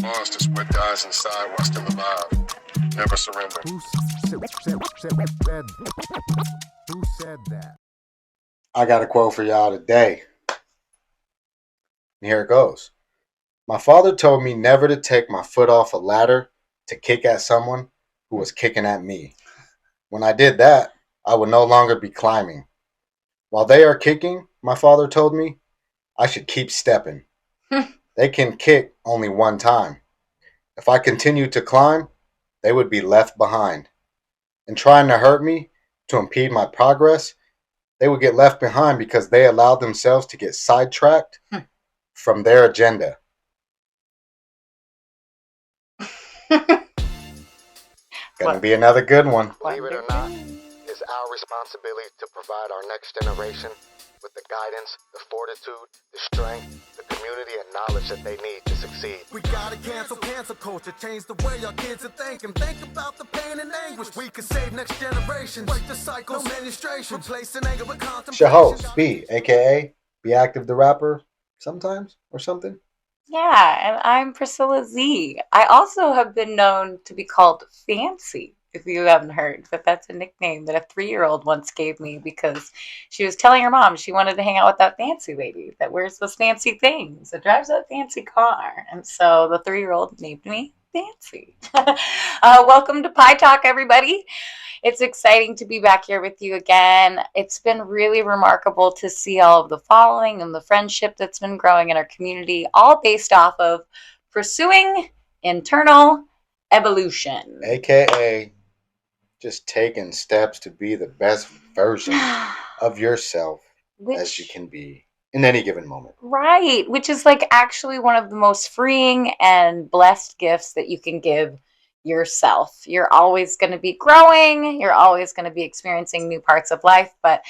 monsters. What dies inside while still alive. Never surrender. Who said that? I got a quote for y'all today. And here it goes. My father told me never to take my foot off a ladder to kick at someone who was kicking at me. When I did that, I would no longer be climbing. While they are kicking, my father told me, I should keep stepping. They can kick only one time. If I continue to climb, they would be left behind. In trying to hurt me, to impede my progress, they would get left behind because they allowed themselves to get sidetracked from their agenda. Gonna be another good one. Believe it or not, it's our responsibility to provide our next generation with the guidance, the fortitude, the strength, the community, and knowledge that they need to succeed. We gotta cancel culture, change the way our kids are thinking. Think about the pain and anguish. We can save next generation. Break the cycle, no administration. Replacing anger with contemplation. It's your host, B, aka Be Active the Rapper, sometimes or something. Yeah, and I'm Priscilla Z. I also have been known to be called Fancy, if you haven't heard, but that's a nickname that a 3-year-old once gave me because she was telling her mom she wanted to hang out with that fancy lady that wears those fancy things, that drives that fancy car. And so the 3-year-old named me Fancy. Welcome to Pie Talk, everybody. It's exciting to be back here with you again. It's been really remarkable to see all of the following and the friendship that's been growing in our community, all based off of pursuing internal evolution. AKA just taking steps to be the best version of yourself as you can be in any given moment. Right, which is like actually one of the most freeing and blessed gifts that you can give yourself. You're always going to be growing, you're always going to be experiencing new parts of life, but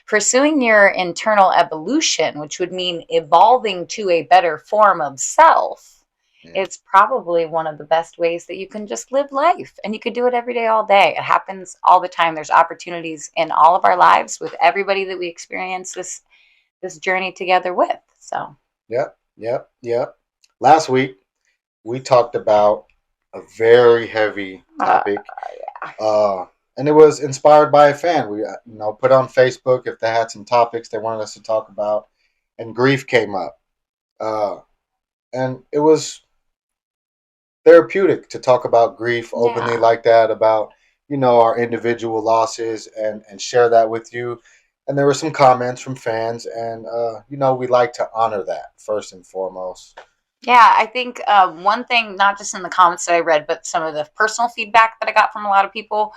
pursuing your internal evolution, which would mean evolving to a better form of self, it's probably one of the best ways that you can just live life. And you could do it every day, all day. It happens all the time. There's opportunities in all of our lives with everybody that we experience this journey together with. So Yep. Last week we talked about a very heavy topic, and it was inspired by a fan. We put on Facebook if they had some topics they wanted us to talk about, and grief came up, and it was therapeutic to talk about grief openly like that, about our individual losses, and share that with you. And there were some comments from fans, and we like to honor that first and foremost. Yeah, I think one thing, not just in the comments that I read, but some of the personal feedback that I got from a lot of people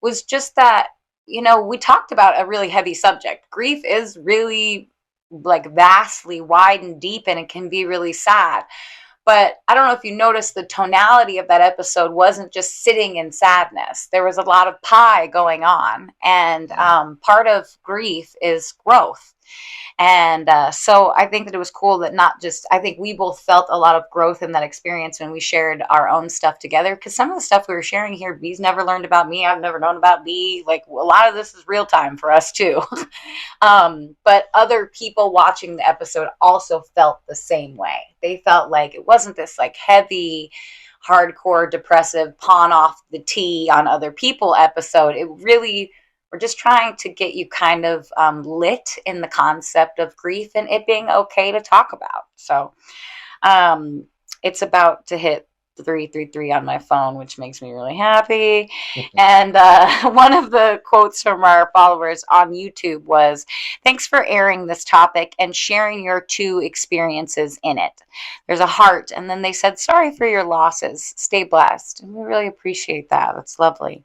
was just that, we talked about a really heavy subject. Grief is really like vastly wide and deep, and it can be really sad. But I don't know if you noticed, the tonality of that episode wasn't just sitting in sadness. There was a lot of pie going on. And part of grief is growth. And so I think that it was cool that I think we both felt a lot of growth in that experience when we shared our own stuff together. Because some of the stuff we were sharing here, B's never learned about me. I've never known about B. Like, a lot of this is real time for us too. But other people watching the episode also felt the same way. They felt like it wasn't this like heavy, hardcore, depressive, pawn off the tee on other people episode. It really... We're just trying to get you kind of lit in the concept of grief and it being okay to talk about. So it's about to hit 333 on my phone, which makes me really happy. And one of the quotes from our followers on YouTube was, "Thanks for airing this topic and sharing your 2 experiences in it. There's a heart." And then they said, "Sorry for your losses. Stay blessed." And we really appreciate that. That's lovely.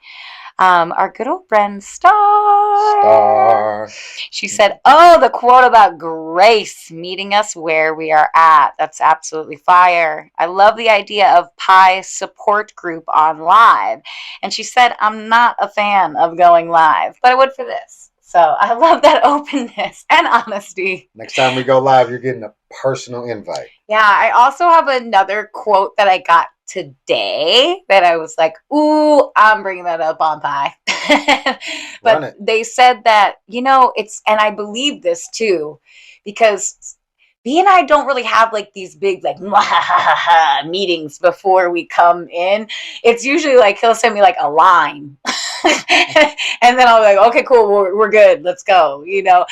Our good old friend Star. She said, "Oh, the quote about grace meeting us where we are at. That's absolutely fire. I love the idea of Pie support group on live." And she said, "I'm not a fan of going live, but I would for this." So I love that openness and honesty. Next time we go live, you're getting a personal invite. Yeah, I also have another quote that I got today that I was like, ooh, I'm bringing that up on Pie. But they said that, and I believe this too, because B and I don't really have like these big like meetings before we come in. It's usually like he'll send me like a line. And then I'll be like, okay, cool, we're good, let's go, you know.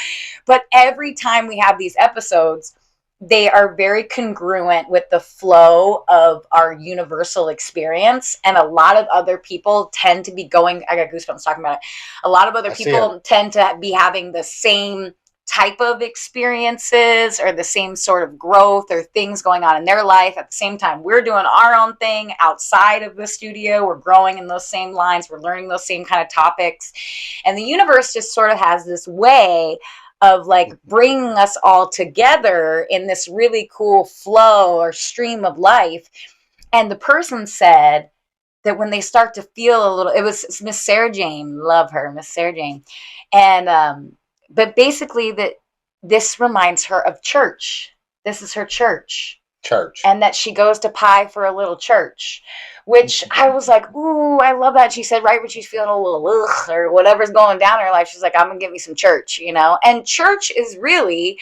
But every time we have these episodes, they are very congruent with the flow of our universal experience. And a lot of other people tend to be going, I got goosebumps talking about it. A lot of other people tend to be having the same type of experiences or the same sort of growth or things going on in their life at the same time. We're doing our own thing outside of the studio. We're growing in those same lines. We're learning those same kind of topics. And the universe just sort of has this way of like bringing us all together in this really cool flow or stream of life. And the person said that when they start to feel a little, it was Miss Sarah Jane, love her, Miss Sarah Jane. And, but basically that this reminds her of church. This is her church. And that she goes to Pi for a little church, which I was like, ooh, I love that. She said right when she's feeling a little ugh or whatever's going down in her life, she's like, I'm going to give me some church, you know? And church is really,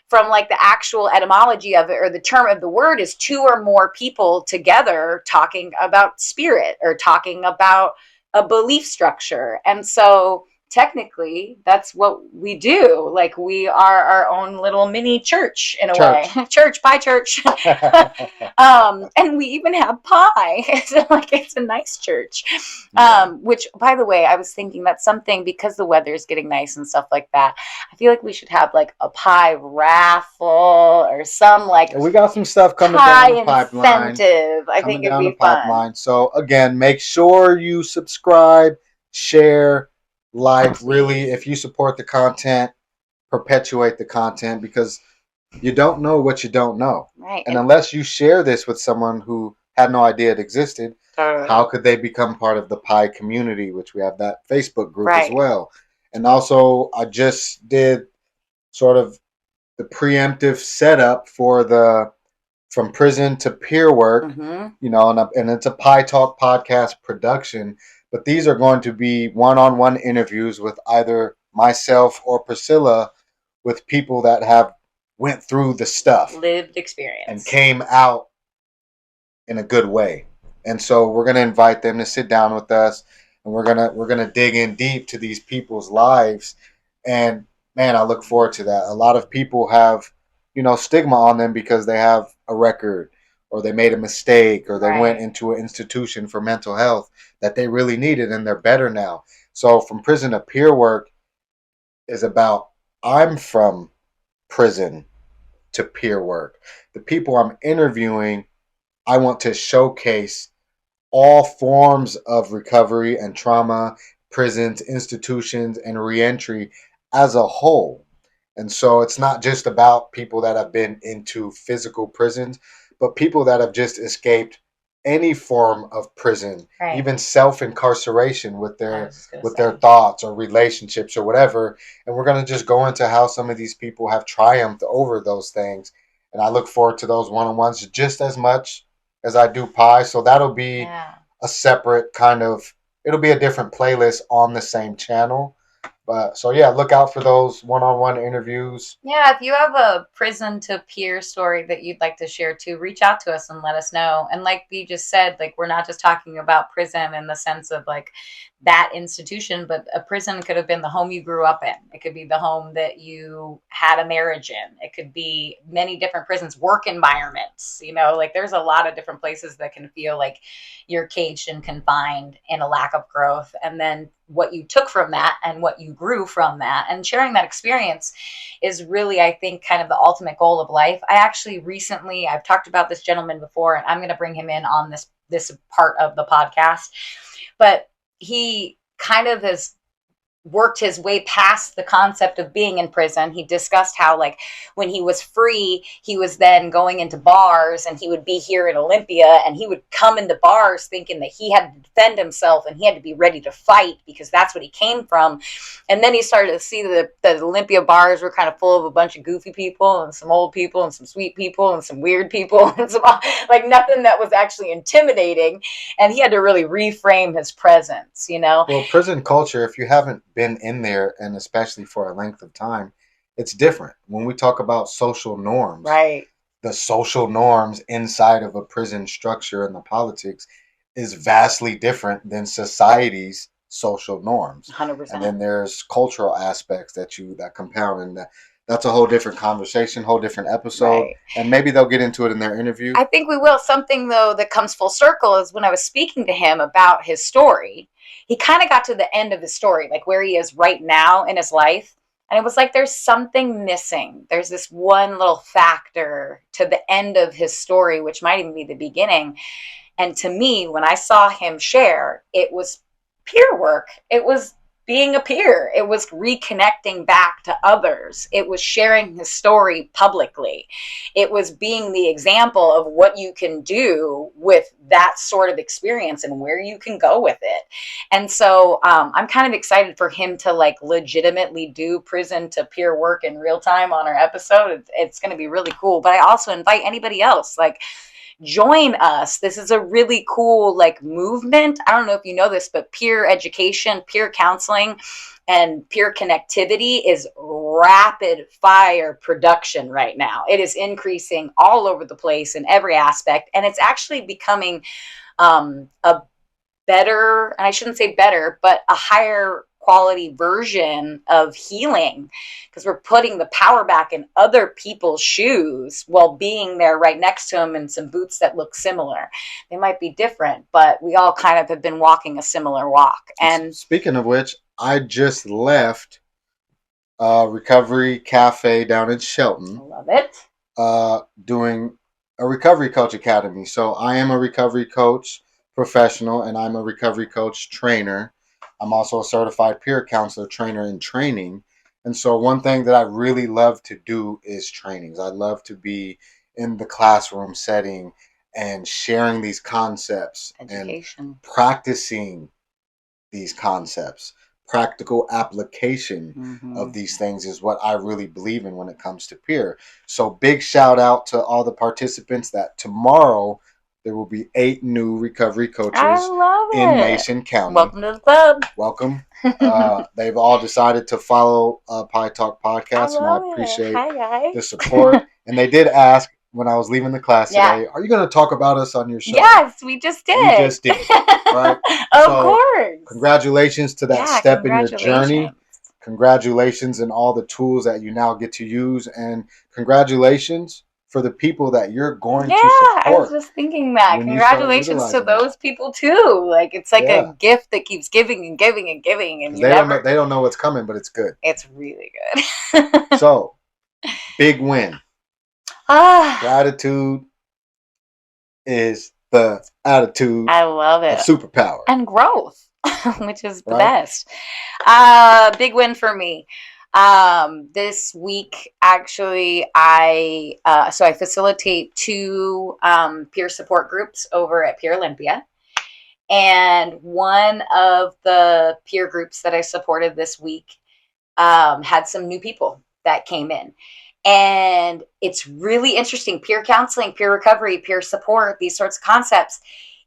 from like the actual etymology of it, or the term of the word, is two or more people together talking about spirit or talking about a belief structure. And so technically that's what we do. Like we are our own little mini church in a way. Church, pie church. And we even have pie. So like it's a nice church. Which by the way, I was thinking that's something, because the weather is getting nice and stuff like that, I feel like we should have like a pie raffle or some like we got some stuff coming down the pipeline. Incentive. I think it'd be fun. So again, make sure you subscribe, share, like, really, if you support the content, perpetuate the content, because you don't know what you don't know. Right. And unless you share this with someone who had no idea it existed, how could they become part of the Pi community, which we have that Facebook group as well. And also, I just did sort of the preemptive setup for the From Prison to Peer Work, you know, and it's a Pi Talk podcast production. But these are going to be one-on-one interviews with either myself or Priscilla, with people that have went through the stuff, lived experience, and came out in a good way. And so we're going to invite them to sit down with us, and we're going to dig in deep to these people's lives. And man, I look forward to that. A lot of people have, you know, stigma on them because they have a record, or they made a mistake, or they went into an institution for mental health that they really needed, and they're better now. So From Prison to Peer Work is about, I'm from prison to peer work. The people I'm interviewing, I want to showcase all forms of recovery and trauma, prisons, institutions, and reentry as a whole. And so it's not just about people that have been into physical prisons, but people that have just escaped any form of prison, even self-incarceration with their thoughts or relationships or whatever. And we're going to just go into how some of these people have triumphed over those things. And I look forward to those one-on-ones just as much as I do Pi. So that'll be a separate kind of, it'll be a different playlist on the same channel. But so yeah, look out for those one-on-one interviews. Yeah, if you have a prison to peer story that you'd like to share too, reach out to us and let us know. And like we just said, like we're not just talking about prison in the sense of like that institution, but a prison could have been the home you grew up in. It could be the home that you had a marriage in. It could be many different prisons, work environments, you know, like there's a lot of different places that can feel like you're caged and confined in a lack of growth. And then what you took from that and what you grew from that, and sharing that experience is really, I think, kind of the ultimate goal of life. I actually recently, I've talked about this gentleman before, and I'm going to bring him in on this part of the podcast, but he kind of has worked his way past the concept of being in prison. He discussed how, like, when he was free, he was then going into bars, and he would be here in Olympia, and he would come into bars thinking that he had to defend himself and he had to be ready to fight because that's what he came from. And then he started to see that the Olympia bars were kind of full of a bunch of goofy people and some old people and some sweet people and some weird people and some, like, nothing that was actually intimidating. And he had to really reframe his presence, you know? Well, prison culture, if you haven't been in there, and especially for a length of time, it's different. When we talk about social norms, Right. the social norms inside of a prison structure and the politics is vastly different than society's social norms. 100%. And then there's cultural aspects that compound, and that's a whole different conversation, whole different episode. Right. And maybe they'll get into it in their interview. I think we will. Something, though, that comes full circle is when I was speaking to him about his story, he kind of got to the end of his story, like where he is right now in his life. And it was like there's something missing. There's this one little factor to the end of his story, which might even be the beginning. And to me, when I saw him share, it was peer work. It was being a peer. It was reconnecting back to others. It was sharing his story publicly. It was being the example of what you can do with that sort of experience and where you can go with it. And so I'm kind of excited for him to like legitimately do prison to peer work in real time on our episode. It's going to be really cool. But I also invite anybody else, like, join us. This is a really cool like movement. I don't know if you know this, but peer education, peer counseling, and peer connectivity is rapid fire production right now. It is increasing all over the place in every aspect, and it's actually becoming a better, and I shouldn't say better, but a higher quality version of healing, because we're putting the power back in other people's shoes while being there right next to them in some boots that look similar. They might be different, but we all kind of have been walking a similar walk. And speaking of which, I just left Recovery Cafe down in I Shelton, love it. doing a recovery coach academy. So I am a recovery coach professional, and I'm a recovery coach trainer. I'm also a certified peer counselor trainer in training. And so one thing that I really love to do is trainings. I love to be in the classroom setting and sharing these concepts Education. and practicing these concepts. Practical application of these things is what I really believe in when it comes to peer. So big shout out to all the participants that tomorrow there will be 8 new recovery coaches I love it. in Mason County. Welcome to the club. Welcome. They've all decided to follow Pie Talk Podcast, and I appreciate the support. And they did ask when I was leaving the class today, are you going to talk about us on your show? Yes, we just did. We just did, right? Of course. Congratulations to that step in your journey. Congratulations and all the tools that you now get to use, and congratulations for the people that you're going to support. I was just thinking that. Congratulations to those people too. Like, it's like a gift that keeps giving and giving and giving, and they don't know what's coming, but it's good. It's really good. So, big win. Gratitude is the attitude. I love it. Of superpower and growth, which is the best. Big win for me. This week, actually, I facilitate 2 peer support groups over at Peer Olympia. And one of the peer groups that I supported this week had some new people that came in. And it's really interesting. Peer counseling, peer recovery, peer support, these sorts of concepts.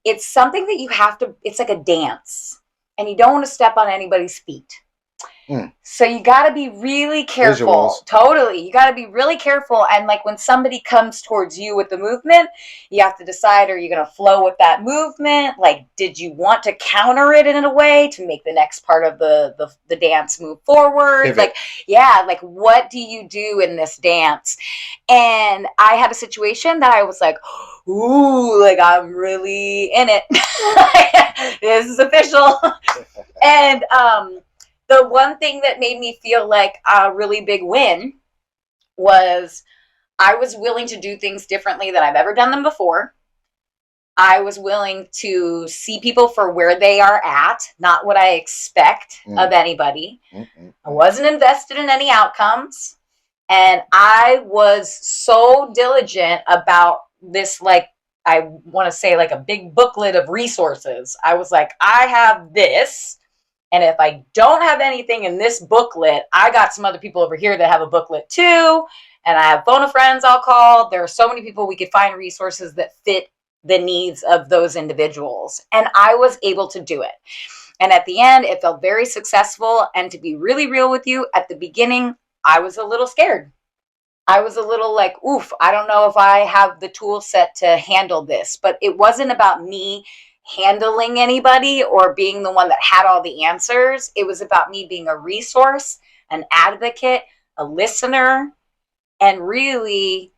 It's something that you have to, it's like a dance. And you don't want to step on anybody's feet. So you got to be really careful. Visuals. Totally. You got to be really careful. And like when somebody comes towards you with the movement, you have to decide, are you going to flow with that movement? Like, did you want to counter it in a way to make the next part of the dance move forward? Pivot. Like what do you do in this dance? And I had a situation that I was like, ooh, like I'm really in it. This is official. And, the one thing that made me feel like a really big win was I was willing to do things differently than I've ever done them before. I was willing to see people for where they are at, not what I expect of anybody. I wasn't invested in any outcomes. And I was so diligent about this, like, I want to say like a big booklet of resources. I was like, I have this. And if I don't have anything in this booklet, I got some other people over here that have a booklet too. And I have phone a friends I'll call. There are so many people we could find resources that fit the needs of those individuals. And I was able to do it. And at the end, it felt very successful. And to be really real with you, at the beginning, I was a little scared. I was a little like, oof, I don't know if I have the tool set to handle this. But it wasn't about me handling anybody or being the one that had all the answers. It was about me being a resource, an advocate, a listener, and really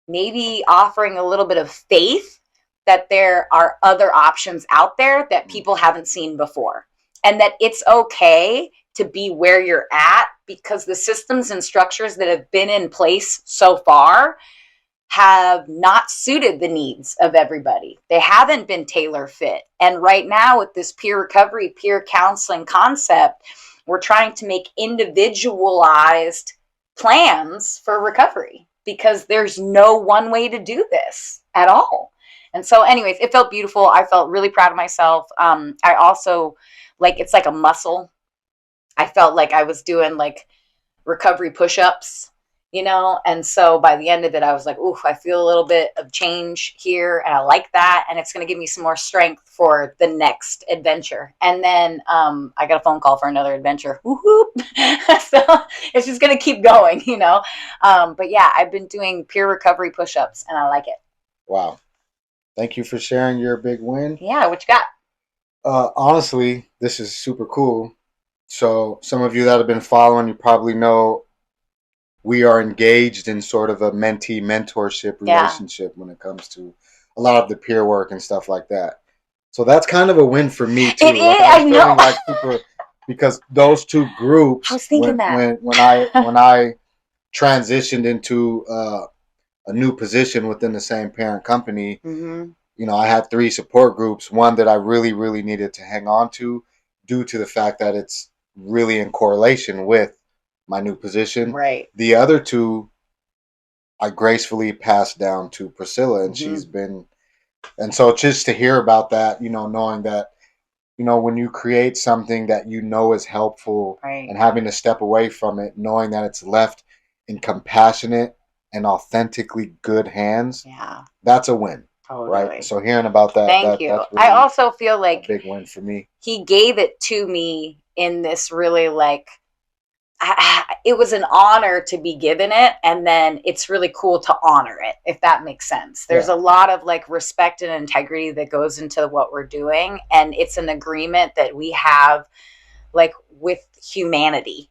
maybe offering a little bit of faith that there are other options out there that people haven't seen before, and that it's okay to be where you're at, because the systems and structures that have been in place so far have not suited the needs of everybody. They haven't been tailor fit. And right now, with this peer recovery, peer counseling concept, we're trying to make individualized plans for recovery, because there's no one way to do this at all. And so anyways, it felt beautiful. I felt really proud of myself. I also, like, it's like a muscle. I felt like I was doing like recovery push-ups, you know? And so by the end of it, I was like, ooh, I feel a little bit of change here, and I like that. And it's going to give me some more strength for the next adventure. And then I got a phone call for another adventure. Woo-hoo. So it's just going to keep going, you know? But yeah, I've been doing peer recovery push-ups, and I like it. Wow. Thank you for sharing your big win. Yeah, what you got? Honestly, this is super cool. So some of you that have been following, you probably know we are engaged in sort of a mentee mentorship relationship when it comes to a lot of the peer work and stuff like that. So that's kind of a win for me too. It Like, is, I know. like super, because those two groups, I was thinking when I transitioned into a new position within the same parent company, Mm-hmm. you know, I had 3 support groups. One that I really, really needed to hang on to due to the fact that it's really in correlation with my new position. Right. The other 2, I gracefully passed down to Priscilla, and Mm-hmm. she's been, and so just to hear about that, you know, knowing that, you know, when you create something that you know is helpful, Right. and having to step away from it, knowing that it's left in compassionate and authentically good hands, Yeah. that's a win. Totally. Right. So hearing about that, Thank you. that's really I also feel like a big win for me. he gave it to me in this really like, it was an honor to be given it, and then it's really cool to honor it, if that makes sense. There's a lot of like respect and integrity that goes into what we're doing, and it's an agreement that we have like with humanity.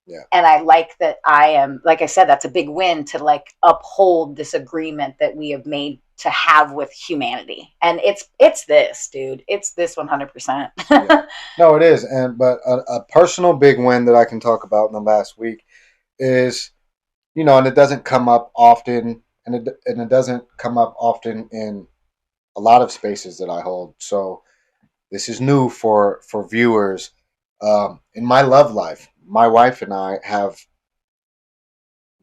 Yeah. And I like that I am, like I said, that's a big win to like uphold this agreement that we have made to have with humanity. And it's this, dude. It's this 100%. Yeah. No, it is. But a personal big win that I can talk about in the last week is, you know, and it doesn't come up often, and it doesn't come up often in a lot of spaces that I hold. So this is new for viewers. In my love life, my wife and I have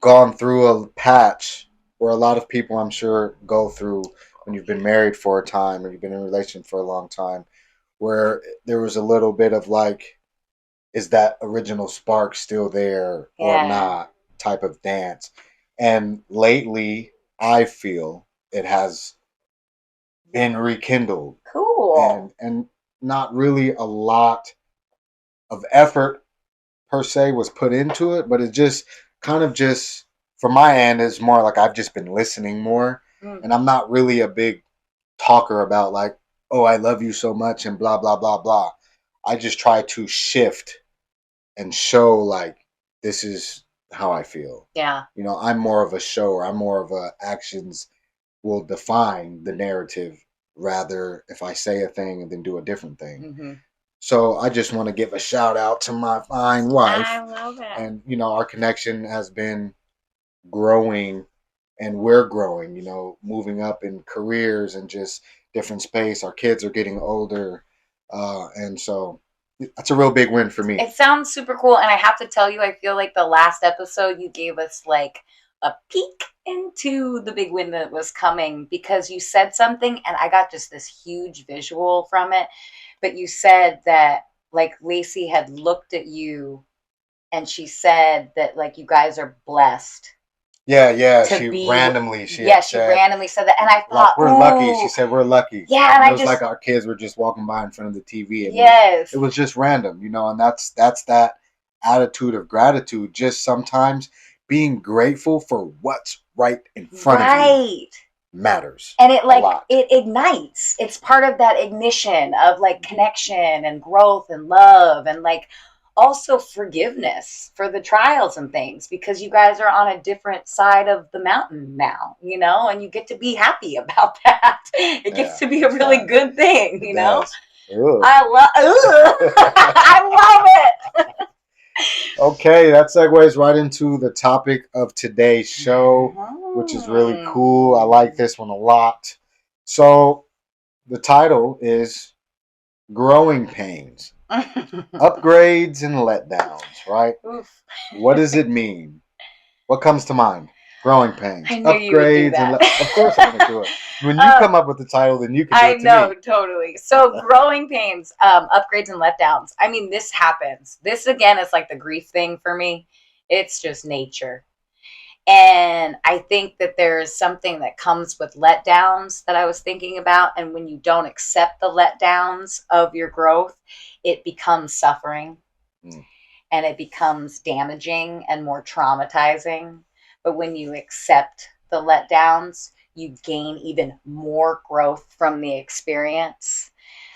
gone through a patch where a lot of people, I'm sure, go through when you've been married for a time or you've been in a relationship for a long time, where there was a little bit of like, is that original spark still there or not type of dance. And lately, I feel it has been rekindled. Cool. And not really a lot of effort per se was put into it, but it just kind of just, from my end, is more like I've just been listening more. And I'm not really a big talker about like, oh, I love you so much and blah, blah, blah, blah. I just try to shift and show like, this is how I feel. Yeah. You know, I'm more of a shower. I'm more of a actions will define the narrative, rather if I say a thing and then do a different thing. Mm-hmm. So I just want to give a shout out to my fine wife. I love it. And, you know, our connection has been growing, and we're growing, you know, moving up in careers and just different space. Our kids are getting older. And so that's a real big win for me. It sounds super cool. And I have to tell you, I feel like the last episode you gave us like a peek into the big win that was coming, because you said something and I got just this huge visual from it. But you said that like Lacey had looked at you and she said that like you guys are blessed. Yeah. She randomly said that, and I thought, like, we're lucky. She said we're lucky. Yeah, and it was like our kids were just walking by in front of the TV. And it was just random, you know. And that's that attitude of gratitude. Just sometimes being grateful for what's right in front of you matters. And it like a lot. it ignites. It's part of that ignition of like connection and growth and love and like also forgiveness for the trials and things, because you guys are on a different side of the mountain now, you know, and you get to be happy about that. It gets to be a really good thing, you know. I love it. Okay, that segues right into the topic of today's show, which is really cool. I like this one a lot. So the title is Growing Pains, Upgrades and Letdowns, right? Oof. What does it mean? What comes to mind? Growing pains, I knew upgrades, you would do that. of course I'm gonna do it. When you come up with the title, then you can do it to me. I know, totally. So growing pains, upgrades and letdowns. I mean, this happens. This again is like the grief thing for me. It's just nature. And I think that there's something that comes with letdowns that I was thinking about. And when you don't accept the letdowns of your growth, it becomes suffering and it becomes damaging and more traumatizing. But when you accept the letdowns, you gain even more growth from the experience.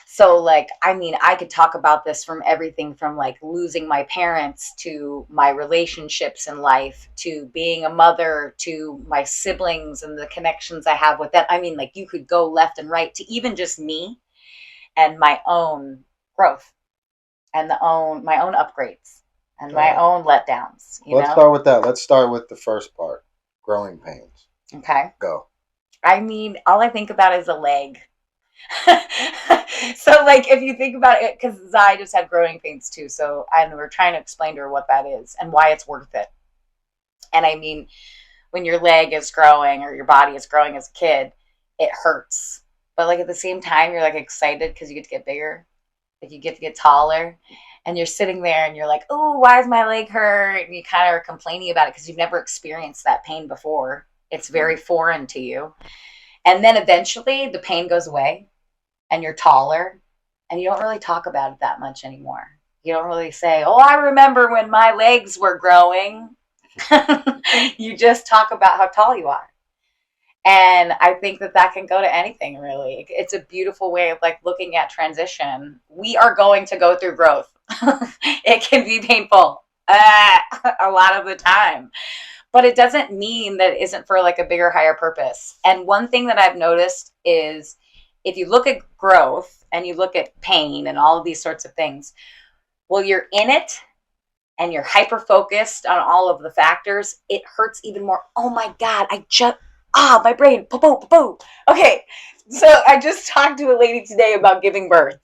So like, I mean, I could talk about this from everything from like losing my parents to my relationships in life, to being a mother, to my siblings and the connections I have with them. I mean, like you could go left and right to even just me and my own growth and my own upgrades and my own letdowns. Let's start with that. Let's start with the first part, growing pains. Okay. Go. I mean, all I think about is a leg. So like if you think about it, because Zai just had growing pains too, so and we're trying to explain to her what that is and why it's worth it. And I mean, when your leg is growing or your body is growing as a kid, it hurts, but like at the same time you're like excited because you get to get bigger, like you get to get taller, and you're sitting there and you're like, oh, why is my leg hurt? And you kind of are complaining about it because you've never experienced that pain before. It's very foreign to you. And then eventually the pain goes away and you're taller and you don't really talk about it that much anymore. You don't really say, oh, I remember when my legs were growing. You just talk about how tall you are. And I think that can go to anything, really. It's a beautiful way of like looking at transition. We are going to go through growth. It can be painful a lot of the time. But it doesn't mean that it isn't for like a bigger, higher purpose. And one thing that I've noticed is if you look at growth and you look at pain and all of these sorts of things, well, you're in it and you're hyper-focused on all of the factors, it hurts even more. Oh my God, my brain, Okay, so I just talked to a lady today about giving birth.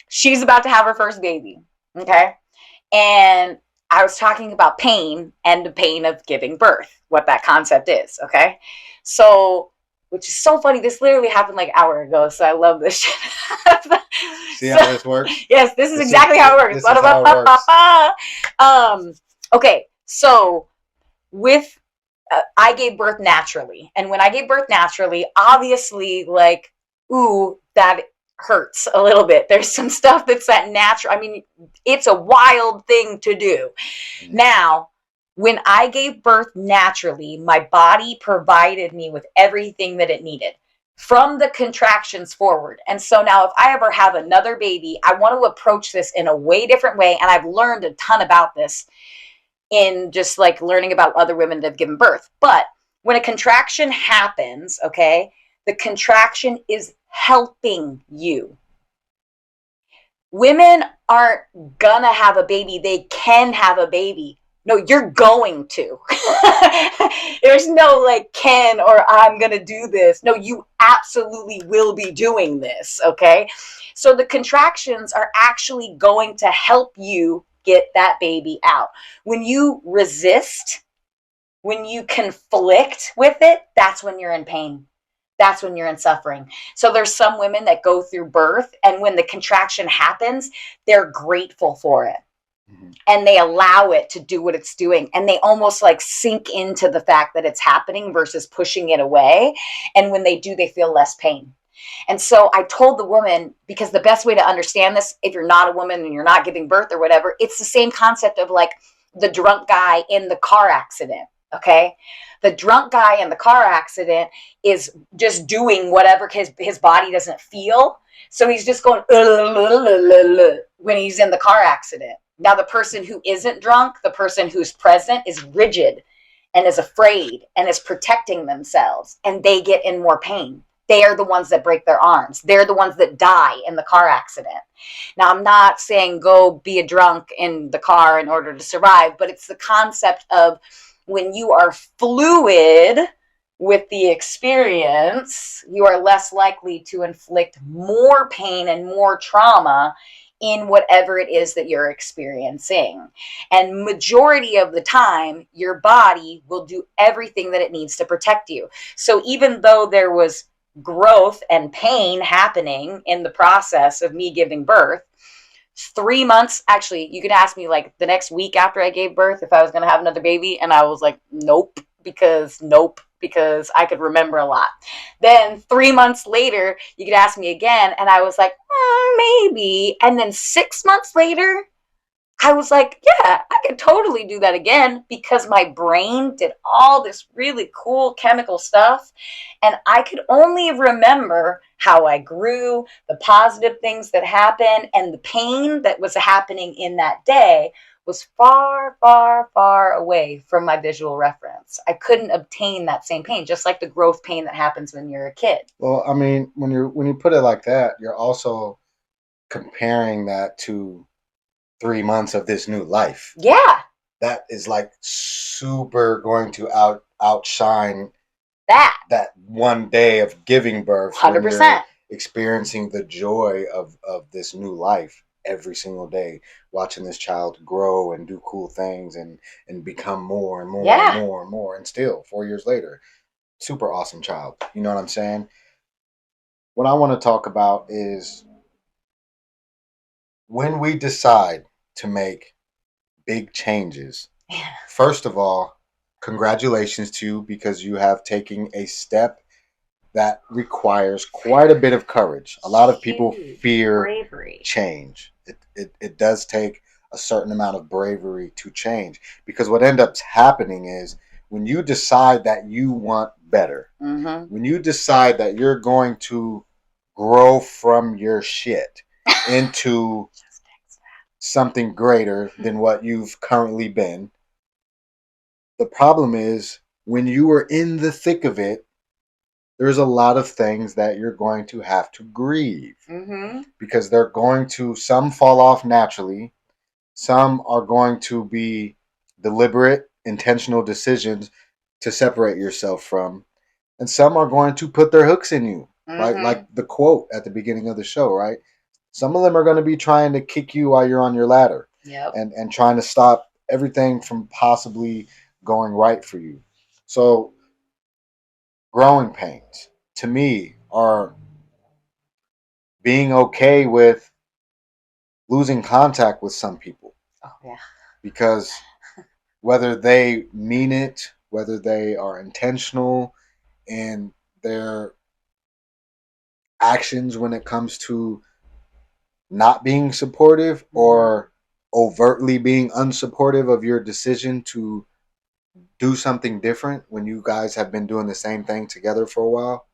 She's about to have her first baby, okay? And I was talking about pain and the pain of giving birth, what that concept is, okay? So, which is so funny. This literally happened like an hour ago, so I love this shit. See how this works? Yes, this is exactly how it works. This is how it works. Okay, so with I gave birth naturally. And when I gave birth naturally, obviously, like, ooh, that hurts a little bit. There's some stuff that's that natural. I mean, it's a wild thing to do. Now, when I gave birth naturally, my body provided me with everything that it needed from the contractions forward. And so now if I ever have another baby, I want to approach this in a way different way. And I've learned a ton about this in just like learning about other women that have given birth. But when a contraction happens, okay, the contraction is helping you. Women aren't gonna have a baby. They can have a baby. No, you're going to. There's no like can or I'm gonna do this. No, you absolutely will be doing this, okay? So the contractions are actually going to help you get that baby out. When you resist, when you conflict with it, that's when you're in pain. That's when you're in suffering. So there's some women that go through birth, and when the contraction happens, they're grateful for it. Mm-hmm. And they allow it to do what it's doing. And they almost like sink into the fact that it's happening versus pushing it away. And when they do, they feel less pain. And so I told the woman, because the best way to understand this, if you're not a woman and you're not giving birth or whatever, it's the same concept of like the drunk guy in the car accident. Okay. The drunk guy in the car accident is just doing whatever his body doesn't feel. So he's just going when he's in the car accident. Now, the person who isn't drunk, the person who's present, is rigid and is afraid and is protecting themselves, and they get in more pain. They are the ones that break their arms. They're the ones that die in the car accident. Now, I'm not saying go be a drunk in the car in order to survive, but it's the concept of when you are fluid with the experience, you are less likely to inflict more pain and more trauma in whatever it is that you're experiencing. And majority of the time, your body will do everything that it needs to protect you. So even though there was growth and pain happening in the process of me giving birth, 3 months, actually, you could ask me like the next week after I gave birth if I was going to have another baby, and I was like, nope, because I could remember a lot. Then 3 months later, you could ask me again, and I was like, maybe. And then 6 months later, I was like, yeah, I could totally do that again, because my brain did all this really cool chemical stuff. And I could only remember how I grew, the positive things that happened, and the pain that was happening in that day was far, far, far away from my visual reference. I couldn't obtain that same pain, just like the growth pain that happens when you're a kid. Well, I mean, when you put it like that, you're also comparing that to 3 months of this new life. Yeah. That is like super going to outshine that one day of giving birth. 100%. Experiencing the joy of this new life every single day, watching this child grow and do cool things and become more and more and more and more, and still 4 years later, super awesome child. You know what I'm saying? What I want to talk about is when we decide to make big changes. First of all, congratulations to you, because you have taken a step that requires quite a bit of courage. A lot of people fear bravery. Change. It does take a certain amount of bravery to change, because what ends up happening is when you decide that you want better, when you decide that you're going to grow from your shit into something greater than what you've currently been, the problem is when you are in the thick of it, there's a lot of things that you're going to have to grieve, because they're going to, some fall off naturally, some are going to be deliberate, intentional decisions to separate yourself from, and some are going to put their hooks in you, like the quote at the beginning of the show, right? Some of them are going to be trying to kick you while you're on your ladder, and trying to stop everything from possibly going right for you. So growing pains, to me, are being okay with losing contact with some people. Oh, yeah. Because whether they mean it, whether they are intentional in their actions when it comes to not being supportive, or overtly being unsupportive of your decision to do something different when you guys have been doing the same thing together for a while.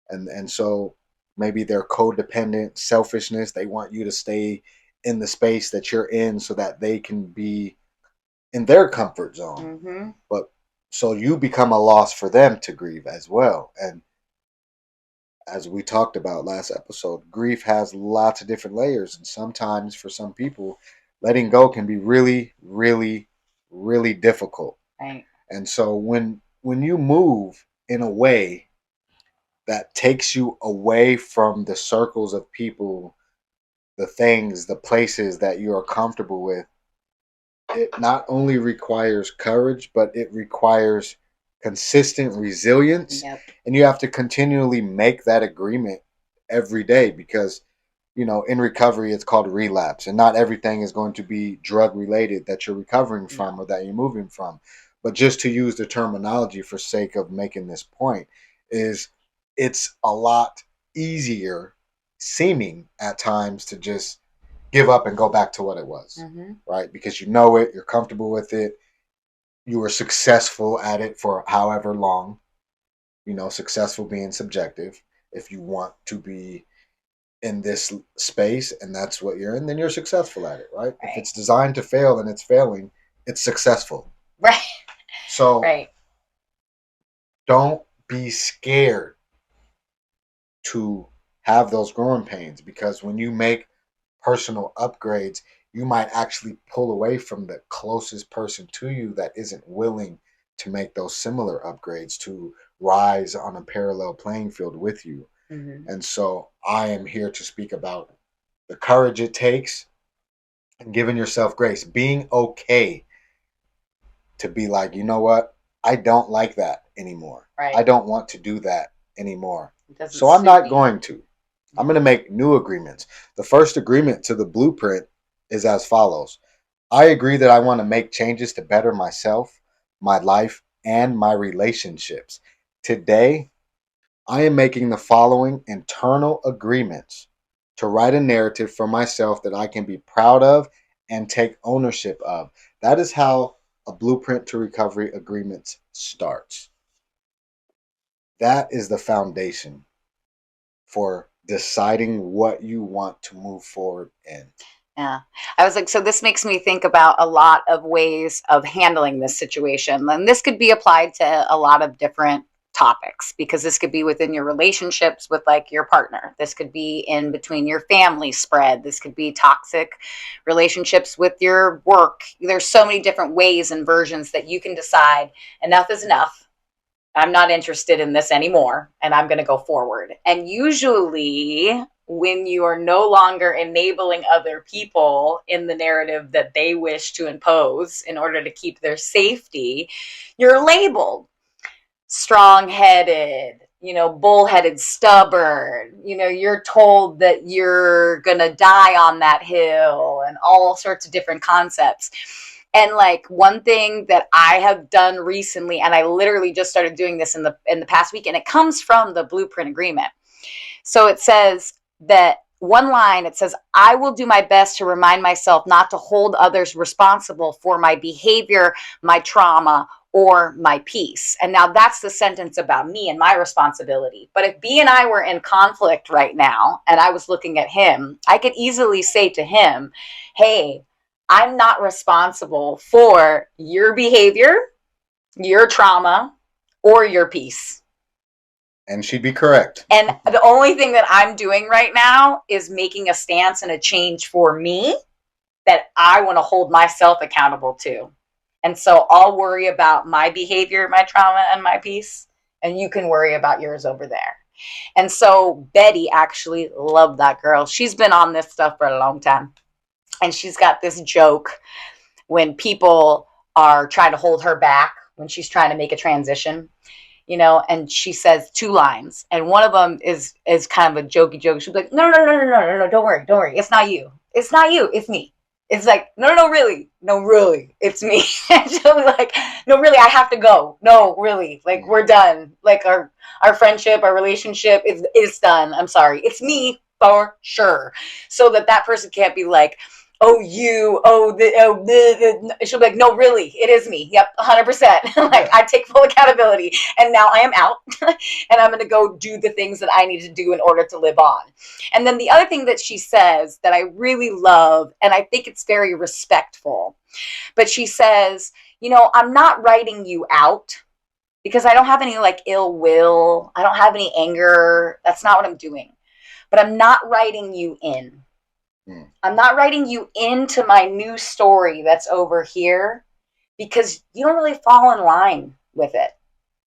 And so maybe they're codependent, selfishness. They want you to stay in the space that you're in so that they can be in their comfort zone. But so you become a loss for them to grieve as well. And as we talked about last episode, grief has lots of different layers. And sometimes for some people, letting go can be really, really, really difficult. Right. And so when you move in a way that takes you away from the circles of people, the things, the places that you are comfortable with, it not only requires courage, but it requires consistent resilience. And you have to continually make that agreement every day, because, you know, in recovery, it's called relapse, and not everything is going to be drug related that you're recovering from or that you're moving from. But just to use the terminology for sake of making this point, is it's a lot easier seeming at times to just give up and go back to what it was, right? Because you know it, you're comfortable with it, you were successful at it for however long, successful being subjective. If you want to be in this space and that's what you're in, then you're successful at it, right? If it's designed to fail and it's failing, it's successful. Right. So don't be scared to have those growing pains, because when you make personal upgrades, you might actually pull away from the closest person to you that isn't willing to make those similar upgrades to rise on a parallel playing field with you. And so I am here to speak about the courage it takes and giving yourself grace, being okay to be like, you know what? I don't like that anymore. Right. I don't want to do that anymore. So I'm not going to. I'm going to make new agreements. The first agreement to the blueprint is as follows. I agree that I want to make changes to better myself, my life, and my relationships. Today, I am making the following internal agreements to write a narrative for myself that I can be proud of and take ownership of. That is how a blueprint to recovery agreement starts. That is the foundation for deciding what you want to move forward in. Yeah. I was like, so this makes me think about a lot of ways of handling this situation. And this could be applied to a lot of different topics, because this could be within your relationships with like your partner. This could be in between your family spread. This could be toxic relationships with your work. There's so many different ways and versions that you can decide enough is enough. I'm not interested in this anymore, and I'm going to go forward. And usually when you are no longer enabling other people in the narrative that they wish to impose in order to keep their safety, you're labeled strong-headed, bullheaded, stubborn. You're told that you're going to die on that hill and all sorts of different concepts. And like one thing that I have done recently, and I literally just started doing this in the past week, and it comes from the blueprint agreement. So it says that one line, it says, I will do my best to remind myself not to hold others responsible for my behavior, my trauma, or my peace. And now that's the sentence about me and my responsibility. But if B and I were in conflict right now, and I was looking at him, I could easily say to him, hey, I'm not responsible for your behavior, your trauma, or your peace. And she'd be correct. And the only thing that I'm doing right now is making a stance and a change for me that I want to hold myself accountable to. And so I'll worry about my behavior, my trauma, and my peace, and you can worry about yours over there. And so Betty actually loved that girl. She's been on this stuff for a long time. And she's got this joke when people are trying to hold her back, when she's trying to make a transition, and she says 2 lines. And one of them is kind of a jokey joke. She'll be like, no, don't worry. It's not you. It's not you. It's me. It's like, no, really. No, really. It's me. And she'll be like, no, really, I have to go. No, really. Like, we're done. Like, our friendship, our relationship is done. I'm sorry. It's me for sure. So that person can't be like, she'll be like, no, really, it is me. Yep, 100%. Like, I take full accountability, and now I am out, and I'm going to go do the things that I need to do in order to live on. And then the other thing that she says that I really love, and I think it's very respectful, but she says, I'm not writing you out because I don't have any like ill will. I don't have any anger. That's not what I'm doing. But I'm not writing you in. I'm not writing you into my new story that's over here because you don't really fall in line with it.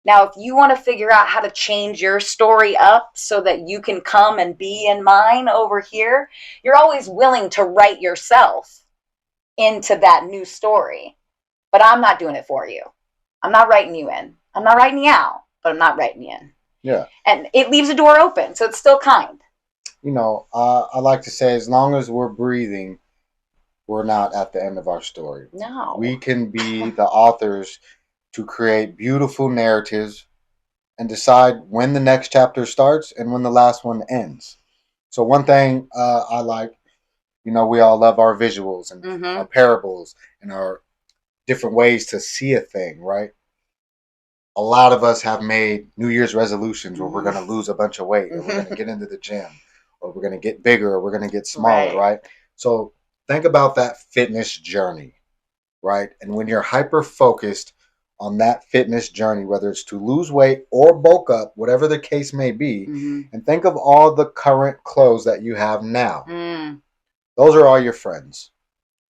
Now, if you want to figure out how to change your story up so that you can come and be in mine over here, you're always willing to write yourself into that new story. But I'm not doing it for you. I'm not writing you in. I'm not writing you out, but I'm not writing you in. Yeah. And it leaves a door open, so it's still kind. I like to say, as long as we're breathing, we're not at the end of our story. No. We can be the authors to create beautiful narratives and decide when the next chapter starts and when the last one ends. So one thing I like, we all love our visuals and our parables and our different ways to see a thing, right? A lot of us have made New Year's resolutions where we're going to lose a bunch of weight, or we're going to get into the gym, or we're going to get bigger, or we're going to get smaller, right? So think about that fitness journey, right? And when you're hyper focused on that fitness journey, whether it's to lose weight or bulk up, whatever the case may be, and think of all the current clothes that you have now. Those are all your friends.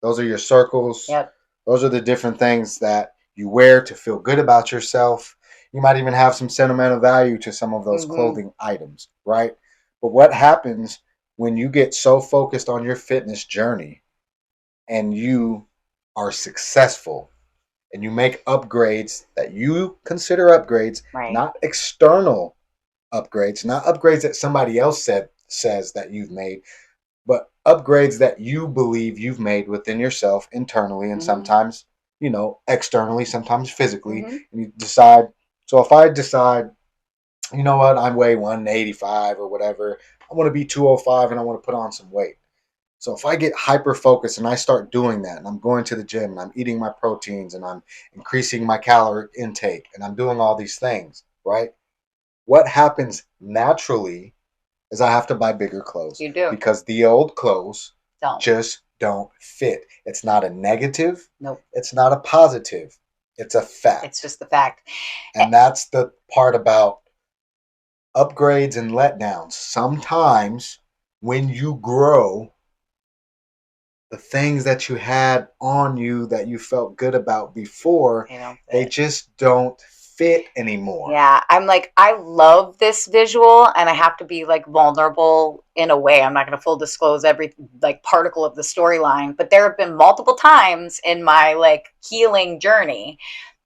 Those are your circles. Yep. Those are the different things that you wear to feel good about yourself. You might even have some sentimental value to some of those clothing items, right? But what happens when you get so focused on your fitness journey and you are successful and you make upgrades that you consider upgrades, not external upgrades, not upgrades that somebody else says that you've made, but upgrades that you believe you've made within yourself internally and sometimes, externally, sometimes physically. And you decide, so if I decide, you know what, I weigh 185 or whatever, I want to be 205 and I want to put on some weight. So if I get hyper focused and I start doing that and I'm going to the gym and I'm eating my proteins and I'm increasing my calorie intake and I'm doing all these things, right? What happens naturally is I have to buy bigger clothes. You do. Because the old clothes just don't fit. It's not a negative. Nope. It's not a positive. It's a fact. It's just the fact. And that's the part about upgrades and letdowns. Sometimes when you grow, the things that you had on you that you felt good about before, they just don't fit anymore. Yeah, I'm like, I love this visual and I have to be like vulnerable in a way. I'm not going to full disclose every like particle of the storyline, but there have been multiple times in my like healing journey,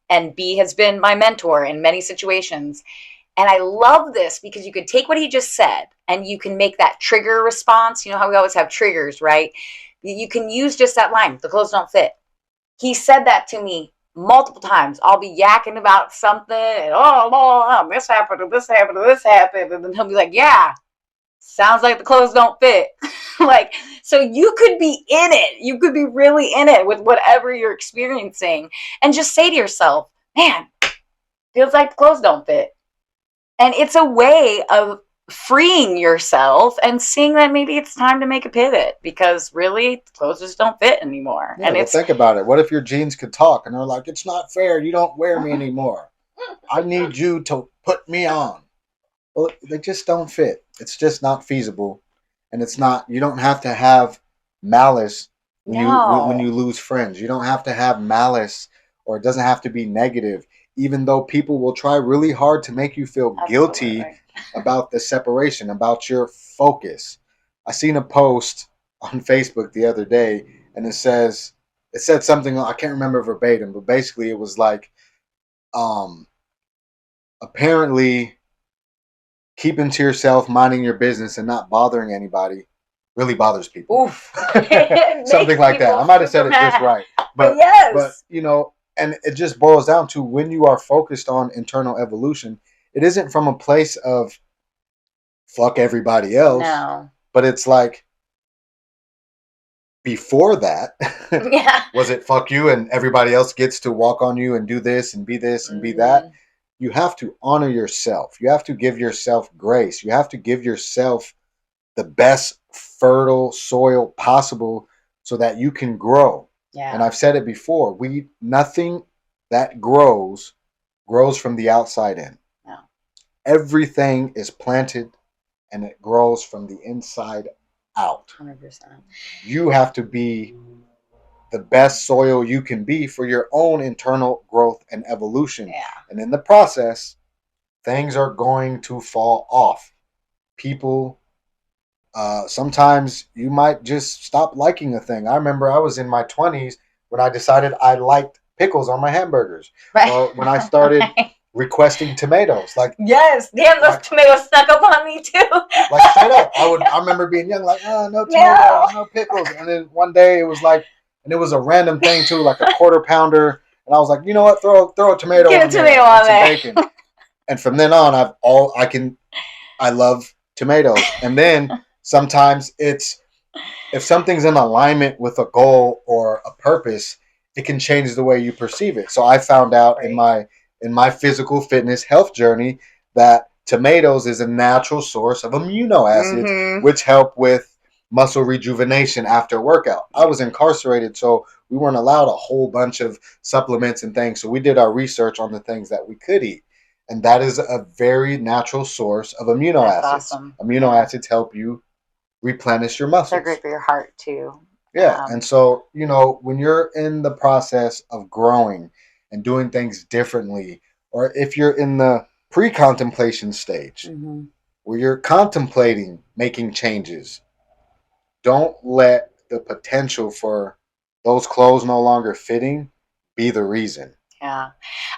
and B has been my mentor in many situations. And I love this because you could take what he just said and you can make that trigger response. You know how we always have triggers, right? You can use just that line, the clothes don't fit. He said that to me multiple times. I'll be yakking about something and this happened and this happened and this happened. And then he'll be like, yeah, sounds like the clothes don't fit. Like, so you could be in it. You could be really in it with whatever you're experiencing and just say to yourself, man, feels like the clothes don't fit. And it's a way of freeing yourself and seeing that maybe it's time to make a pivot because really clothes just don't fit anymore. Yeah, and think about it. What if your jeans could talk and they're like, it's not fair. You don't wear me anymore. I need you to put me on. Well, they just don't fit. It's just not feasible. And it's not, you don't have to have malice when you lose friends. You don't have to have malice, or it doesn't have to be negative, even though people will try really hard to make you feel guilty about the separation, about your focus. I seen a post on Facebook the other day, and it said something, I can't remember verbatim, but basically it was like, apparently keeping to yourself, minding your business, and not bothering anybody really bothers people. Oof. Something like that. I might have said it just right, but and it just boils down to when you are focused on internal evolution, it isn't from a place of fuck everybody else. No. But it's like before that, was it fuck you and everybody else gets to walk on you and do this and be this and be that? You have to honor yourself. You have to give yourself grace. You have to give yourself the best fertile soil possible so that you can grow. Yeah. And I've said it before, nothing that grows from the outside in. No. Everything is planted and it grows from the inside out. 100%. You have to be the best soil you can be for your own internal growth and evolution. Yeah. And in the process, things are going to fall off. People, sometimes you might just stop liking a thing. I remember I was in my 20s when I decided I liked pickles on my hamburgers. Right. Or when I started requesting tomatoes. Like, yes, damn, those tomatoes snuck up on me too. Like, straight up. I remember being young, like, oh, no tomatoes, no pickles. And then one day it was like, and it was a random thing too, like a quarter pounder. And I was like, you know what? Throw a tomato Get on a tomato on there. Bacon. And from then on, I love tomatoes. And then sometimes it's, if something's in alignment with a goal or a purpose, it can change the way you perceive it. So I found out in my physical fitness health journey that tomatoes is a natural source of amino acids, which help with muscle rejuvenation after workout. I was incarcerated, so we weren't allowed a whole bunch of supplements and things. So we did our research on the things that we could eat. And that is a very natural source of amino That's acids. awesome. Amino acids help you replenish your muscles. They're great for your heart too. Yeah. And so, when you're in the process of growing and doing things differently, or if you're in the pre-contemplation stage where you're contemplating making changes, don't let the potential for those clothes no longer fitting be the reason. Yeah.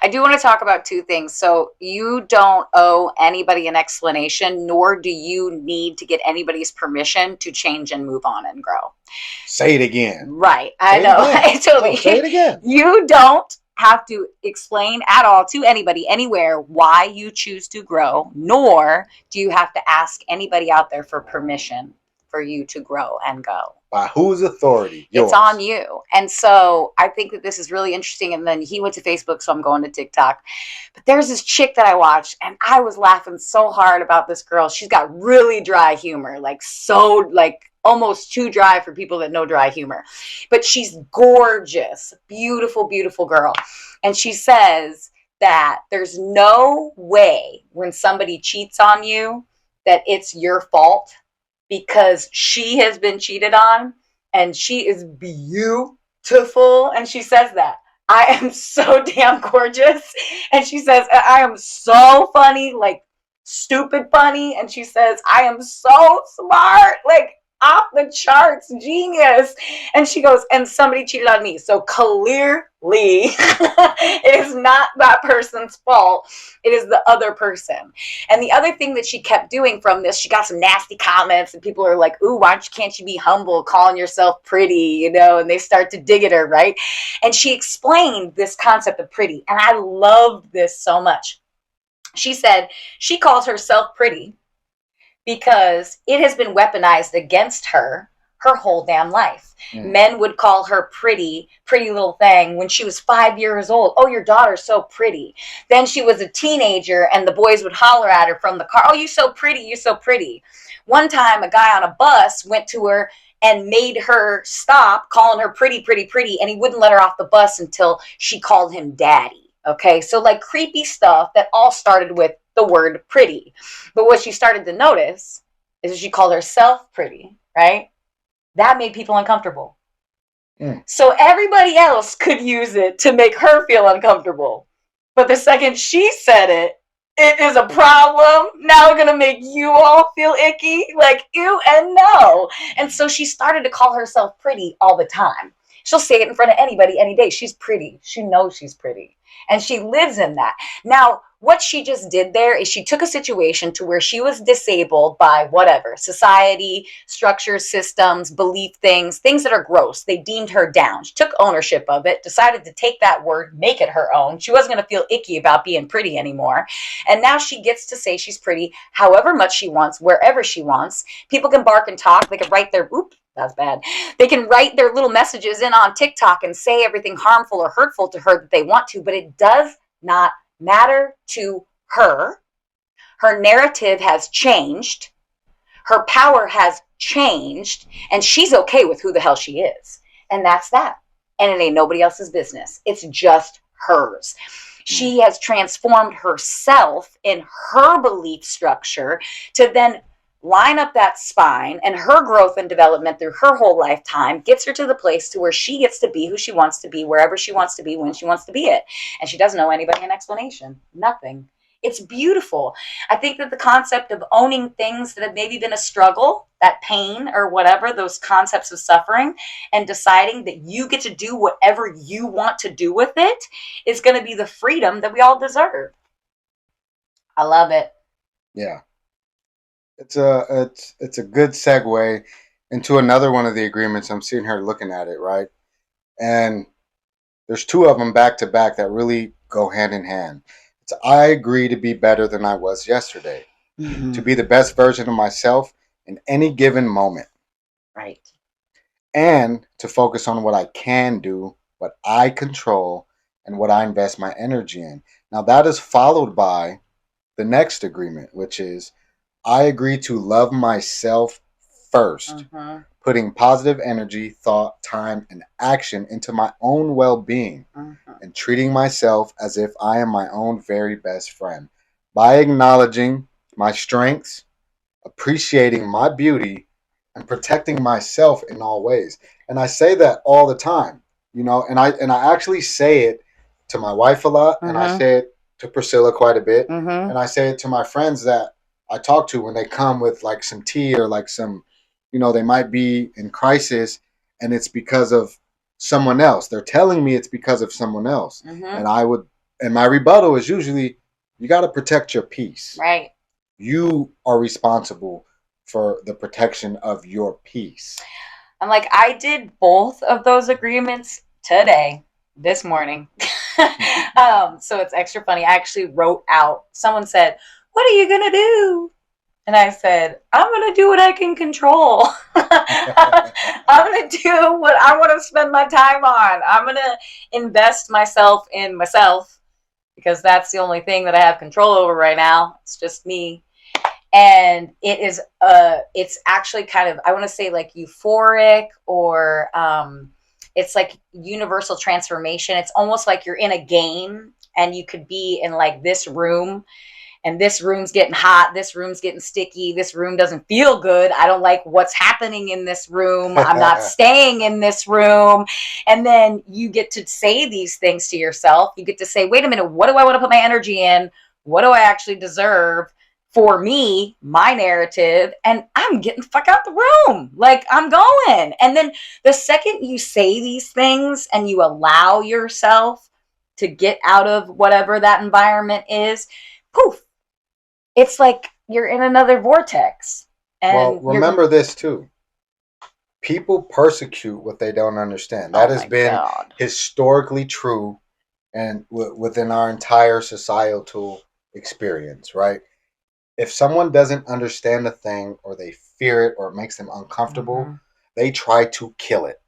I do want to talk about two things. So you don't owe anybody an explanation, nor do you need to get anybody's permission to change and move on and grow. Say it again. Right. I know. I totally. Say it again. You don't have to explain at all to anybody anywhere why you choose to grow, nor do you have to ask anybody out there for permission for you to grow and go. By whose authority? Yours. It's on you. And so I think that this is really interesting. And then he went to Facebook, so I'm going to TikTok. But there's this chick that I watched, and I was laughing so hard about this girl. She's got really dry humor, almost too dry for people that know dry humor. But she's gorgeous, beautiful, beautiful girl. And she says that there's no way when somebody cheats on you that it's your fault, because she has been cheated on and she is beautiful. And she says that I am so damn gorgeous. And she says, I am so funny, like stupid funny. And she says, I am so smart, like off the charts, genius. And she goes, and somebody cheated on me. So clearly it is not that person's fault. It is the other person. And the other thing that she kept doing from this, she got some nasty comments and people are like, ooh, can't you be humble, calling yourself pretty, and they start to dig at her, right? And she explained this concept of pretty. And I loved this so much. She said she calls herself pretty because it has been weaponized against her whole damn life. Men would call her pretty little thing when she was 5 years old. Oh, your daughter's so pretty. Then she was a teenager and the boys would holler at her from the car. Oh, you so pretty, you so pretty. One time a guy on a bus went to her and made her stop calling her pretty, pretty, pretty. And he wouldn't let her off the bus until she called him daddy. Okay, so like creepy stuff that all started with the word pretty. But what she started to notice is she called herself pretty, right? That made people uncomfortable. So everybody else could use it to make her feel uncomfortable. But the second she said it, it is a problem. Now we're going to make you all feel icky, like ew and no. And so she started to call herself pretty all the time. She'll say it in front of anybody any day. She's pretty. She knows she's pretty. And she lives in that. Now, what she just did there is she took a situation to where she was disabled by whatever, society, structures, systems, belief things that are gross. They deemed her down. She took ownership of it, decided to take that word, make it her own. She wasn't going to feel icky about being pretty anymore. And now she gets to say she's pretty however much she wants, wherever she wants. People can bark and talk. They can write their, that's bad. They can write their little messages in on TikTok and say everything harmful or hurtful to her that they want to, but it does not matter to her. Her narrative has changed. Her power has changed, and she's okay with who the hell she is. And that's that. And it ain't nobody else's business. It's just hers. She has transformed herself in her belief structure to then line up that spine, and her growth and development through her whole lifetime gets her to the place to where she gets to be who she wants to be, wherever she wants to be, when she wants to be it. And she doesn't owe anybody an explanation. Nothing. It's beautiful. I think that the concept of owning things that have maybe been a struggle, that pain or whatever, those concepts of suffering, and deciding that you get to do whatever you want to do with it is going to be the freedom that we all deserve. I love it. Yeah. It's a good segue into another one of the agreements. I'm sitting here looking at it, right? And there's two of them back to back that really go hand in hand. So I agree to be better than I was yesterday, to be the best version of myself in any given moment, Right. and to focus on what I can do, what I control, and what I invest my energy in. Now, that is followed by the next agreement, which is I agree to love myself first, putting positive energy, thought, time, and action into my own well being, and treating myself as if I am my own very best friend by acknowledging my strengths, appreciating my beauty, and protecting myself in all ways. And I say that all the time, and I actually say it to my wife a lot, and I say it to Priscilla quite a bit, and I say it to my friends that I talk to when they come with like some tea or like some, they might be in crisis, and it's because of someone else. They're telling me it's because of someone else, and my rebuttal is usually, you got to protect your peace. Right. You are responsible for the protection of your peace. I'm like, I did both of those agreements today, this morning. So it's extra funny. I actually wrote out, someone said, what are you going to do? And I said, I'm going to do what I can control. I'm going to do what I want to spend my time on. I'm going to invest myself in myself, because that's the only thing that I have control over right now. It's just me. And it's actually kind of, I want to say like euphoric, or it's like universal transformation. It's almost like you're in a game and you could be in like this room, and this room's getting hot, this room's getting sticky, this room doesn't feel good, I don't like what's happening in this room, I'm not staying in this room. And then you get to say these things to yourself. You get to say, wait a minute, what do I want to put my energy in? What do I actually deserve for me, my narrative? And I'm getting the fuck out the room. Like, I'm going. And then the second you say these things and you allow yourself to get out of whatever that environment is, poof, it's like you're in another vortex. And well, remember this too. People persecute what they don't understand. That has been historically true, and within our entire societal experience, right? If someone doesn't understand a thing, or they fear it, or it makes them uncomfortable, they try to kill it.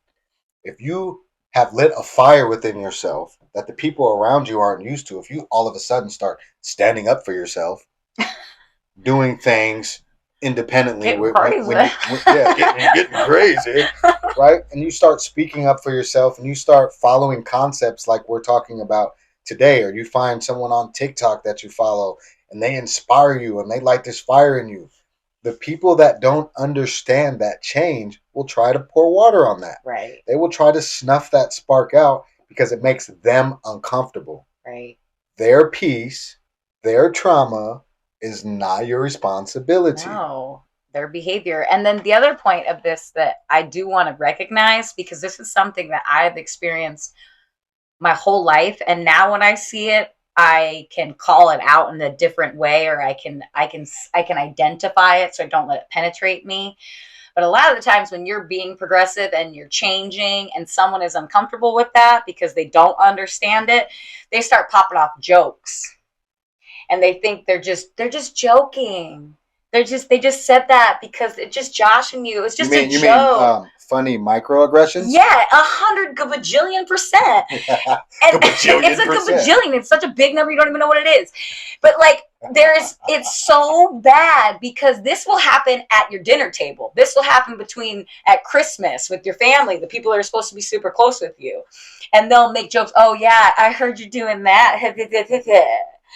If you have lit a fire within yourself that the people around you aren't used to, if you all of a sudden start standing up for yourself, doing things independently, getting crazy, right? And you start speaking up for yourself, and you start following concepts like we're talking about today, or you find someone on TikTok that you follow and they inspire you and they light this fire in you. The people that don't understand that change will try to pour water on that. Right. They will try to snuff that spark out because it makes them uncomfortable. Right. Their peace, their trauma is not your responsibility. No, their behavior. And then the other point of this that I do want to recognize, because this is something that I've experienced my whole life, and now when I see it, I can call it out in a different way, or I can identify it so I don't let it penetrate me. But a lot of the times when you're being progressive and you're changing and someone is uncomfortable with that because they don't understand it, they start popping off jokes. And they think they're just joking. They just said that because it's just Josh and you. It's just a joke. Funny microaggressions? Yeah, 100 gabajillion %. And it's a gabajillion. It's such a big number, you don't even know what it is. But like, it's so bad, because this will happen at your dinner table. This will happen at Christmas with your family, the people that are supposed to be super close with you. And they'll make jokes. Oh yeah, I heard you doing that.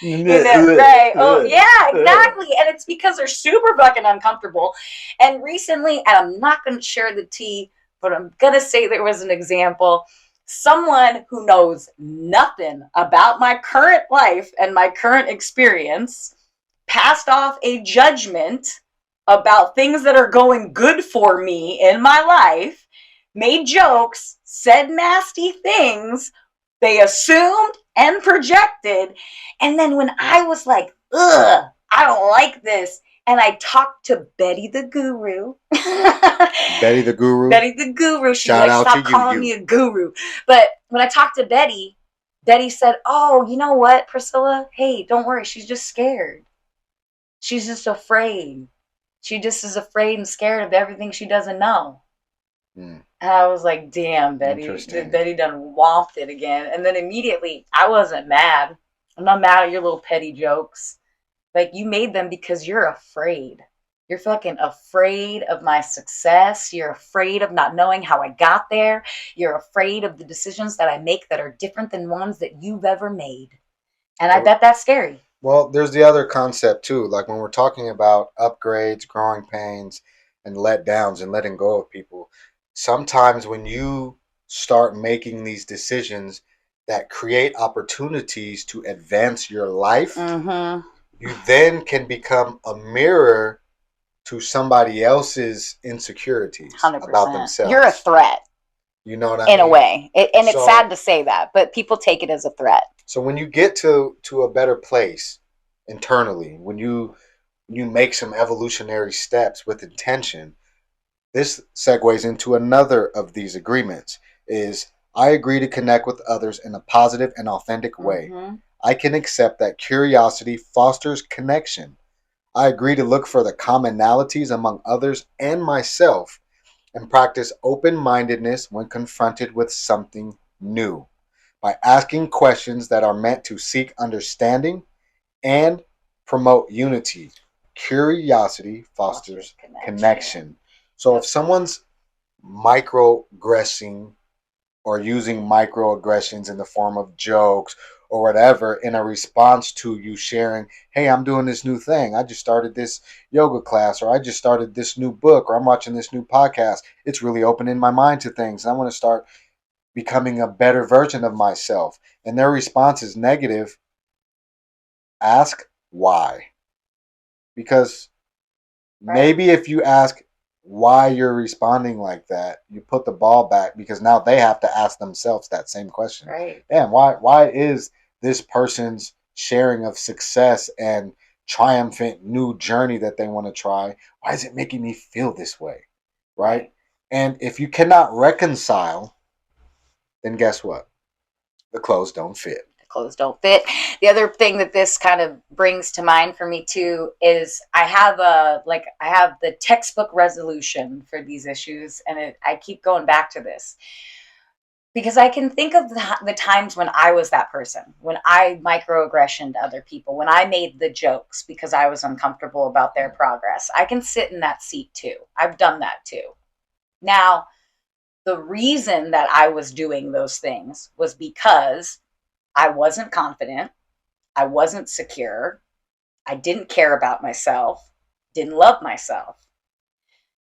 Right. Oh yeah, exactly. And it's because they're super fucking uncomfortable. And recently, and I'm not going to share the tea, but I'm going to say there was an example. Someone who knows nothing about my current life and my current experience passed off a judgment about things that are going good for me in my life, made jokes, said nasty things, they assumed and projected. And then when I was like, ugh, I don't like this, and I talked to Betty the Guru. Betty the Guru? Betty the Guru. She's Shout like, out stop to calling me a guru. But when I talked to Betty, Betty said, "Oh, you know what, Priscilla? Hey, don't worry. She's just scared. She's just afraid. She just is afraid and scared of everything she doesn't know." Mm. And I was like, "Damn, Betty. Interesting. Betty done whomped it again." And then immediately, I wasn't mad. I'm not mad at your little petty jokes. Like, you made them because you're afraid. You're fucking afraid of my success. You're afraid of not knowing how I got there. You're afraid of the decisions that I make that are different than ones that you've ever made. And I bet that's scary. Well, there's the other concept too. Like when we're talking about upgrades, growing pains, and letdowns and letting go of people, sometimes when you start making these decisions that create opportunities to advance your life, Mm-hmm. you then can become a mirror to somebody else's insecurities 100%. about themselves. You're a threat. You know what I mean? In a way. And it's So- sad to say that, but people take it as a threat. So when you get to a better place internally, when you make some evolutionary steps with intention, this segues into another of these agreements is I agree to connect with others in a positive and authentic way. Mm-hmm. I can accept that curiosity fosters connection. I agree to look for the commonalities among others and myself and practice open-mindedness when confronted with something new by asking questions that are meant to seek understanding and promote unity. Curiosity fosters connection. So if someone's microaggressing or using microaggressions in the form of jokes or whatever in a response to you sharing, hey, I'm doing this new thing. I just started this yoga class, or I just started this new book, or I'm watching this new podcast. It's really opening my mind to things. I want to start becoming a better version of myself. And their response is negative. Ask why. Because maybe if you ask why you're responding like that, you put the ball back because now they have to ask themselves that same question. Right. And why is this person's sharing of success and triumphant new journey that they want to try, why is it making me feel this way? Right? And if you cannot reconcile, then guess what? The clothes don't fit. Clothes don't fit. The other thing that this kind of brings to mind for me too is I have the textbook resolution for these issues, and I keep going back to this because I can think of the times when I was that person, when I microaggressioned other people, when I made the jokes because I was uncomfortable about their progress. I can sit in that seat too. I've done that too. Now, the reason that I was doing those things was because I wasn't confident. I wasn't secure. I didn't care about myself, didn't love myself.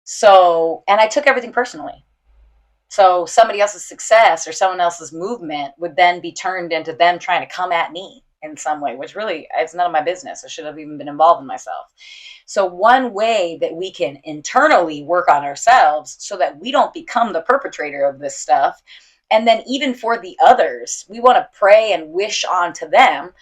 So, and I took everything personally. So somebody else's success or someone else's movement would then be turned into them trying to come at me in some way, which really, it's none of my business. I should have even been involved in myself. So one way that we can internally work on ourselves so that we don't become the perpetrator of this stuff, and then even for the others, we want to pray and wish on to them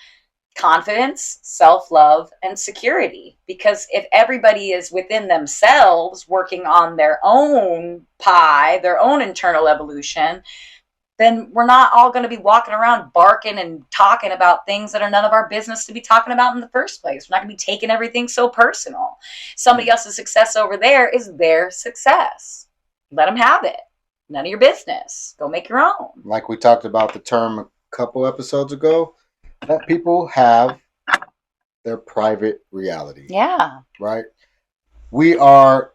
confidence, self-love, and security. Because if everybody is within themselves working on their own pie, their own internal evolution, then we're not all going to be walking around barking and talking about things that are none of our business to be talking about in the first place. We're not going to be taking everything so personal. Somebody else's success over there is their success. Let them have it. None of your business. Go make your own. Like we talked about the term a couple episodes ago, that people have their private reality. Yeah. Right? We are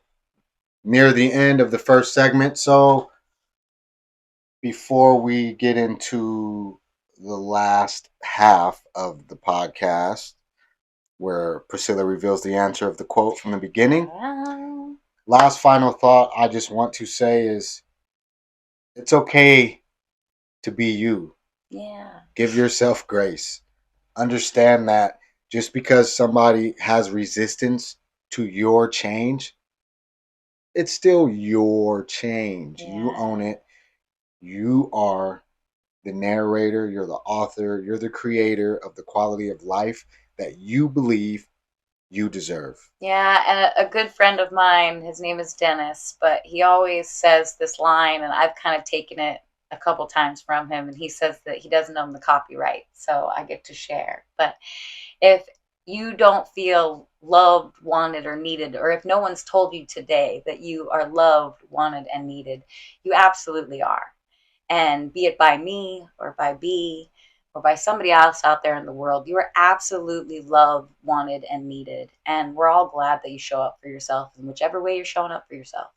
near the end of the first segment, so before we get into the last half of the podcast, where Priscilla reveals the answer of the quote from the beginning, last final thought I just want to say is it's okay to be you. Yeah. Give yourself grace. Understand that just because somebody has resistance to your change, it's still your change. Yeah. You own it. You are the narrator, you're the author, you're the creator of the quality of life that you believe you deserve. Yeah, and a good friend of mine, his name is Dennis, but he always says this line, and I've kind of taken it a couple times from him, and he says that he doesn't own the copyright, so I get to share. But if you don't feel loved, wanted, or needed, or if no one's told you today that you are loved, wanted, and needed, you absolutely are. And be it by me or by B or by somebody else out there in the world, you are absolutely loved, wanted, and needed. And we're all glad that you show up for yourself in whichever way you're showing up for yourself.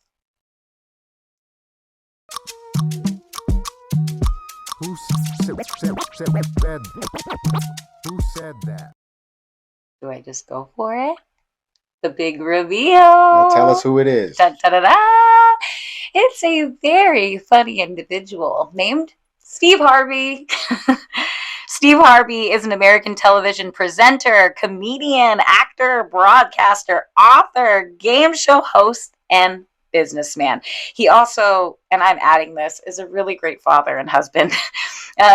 Who said that? Do I just go for it? The big reveal. Now tell us who it is. Da, da, da, da. It's a very funny individual named Steve Harvey. Steve Harvey is an American television presenter, comedian, actor, broadcaster, author, game show host, and businessman. He also, and I'm adding this, is a really great father and husband.